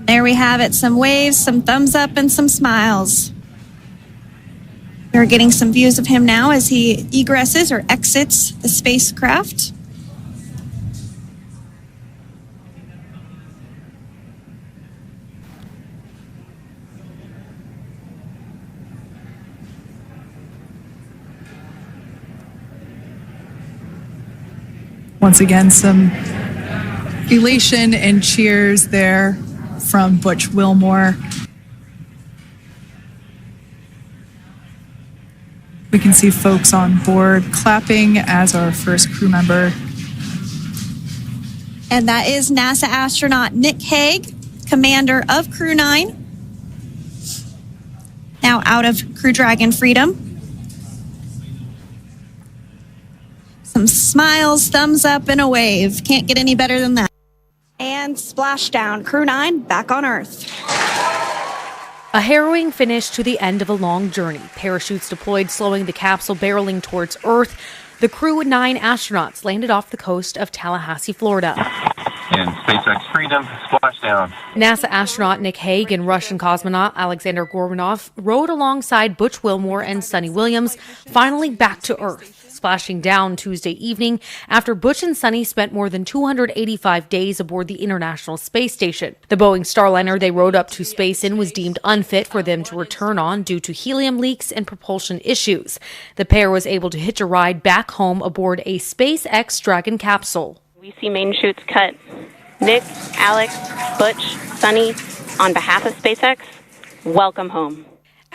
There we have it, some waves, some thumbs up, and some smiles. We're getting some views of him now as he egresses or exits the spacecraft. Once again, some elation and cheers there from Butch Wilmore. We can see folks on board clapping as our first crew member. And that is NASA astronaut Nick Hague, commander of Crew 9. now out of Crew Dragon Freedom. Some smiles, thumbs up, and a wave. Can't get any better than that. And splashdown. Crew 9 back on Earth. A harrowing finish to the end of a long journey. Parachutes deployed, slowing the capsule barreling towards Earth. The Crew 9 astronauts landed off the coast of Tallahassee, Florida. And SpaceX Freedom, splashdown. NASA astronaut Nick Hague and Russian cosmonaut Alexander Gorbanov rode alongside Butch Wilmore and Sunny Williams, finally back to Earth, splashing down Tuesday evening after Butch and Sunny spent more than 285 days aboard the International Space Station. The Boeing Starliner they rode up to space in was deemed unfit for them to return on due to helium leaks and propulsion issues. The pair was able to hitch a ride back home aboard a SpaceX Dragon capsule. We see main chutes cut. Nick, Alex, Butch, Sunny, on behalf of SpaceX, welcome home.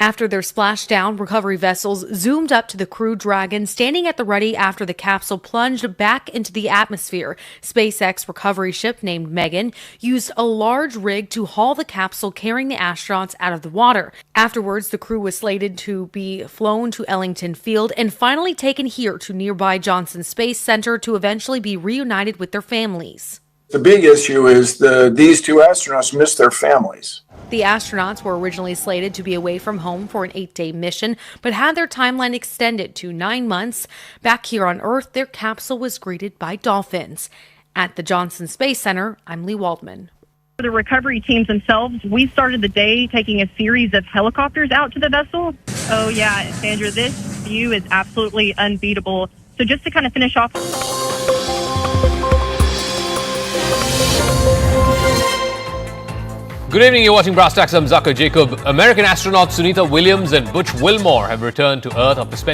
After their splashdown, recovery vessels zoomed up to the Crew Dragon, standing at the ready after the capsule plunged back into the atmosphere. SpaceX recovery ship named Megan used a large rig to haul the capsule carrying the astronauts out of the water. Afterwards, the crew was slated to be flown to Ellington Field and finally taken here to nearby Johnson Space Center to eventually be reunited with their families. The big issue is these two astronauts missed their families. The astronauts were originally slated to be away from home for an 8-day mission, but had their timeline extended to 9 months. Back here on Earth, their capsule was greeted by dolphins. At the Johnson Space Center, I'm Lee Waldman. For the recovery teams themselves, we started the day taking a series of helicopters out to the vessel. Oh yeah, Sandra, this view is absolutely unbeatable. So just to kind of finish off... Good evening, you're watching Brass Tacks. I'm Zaka Jacob. American astronauts Sunita Williams and Butch Wilmore have returned to Earth after spending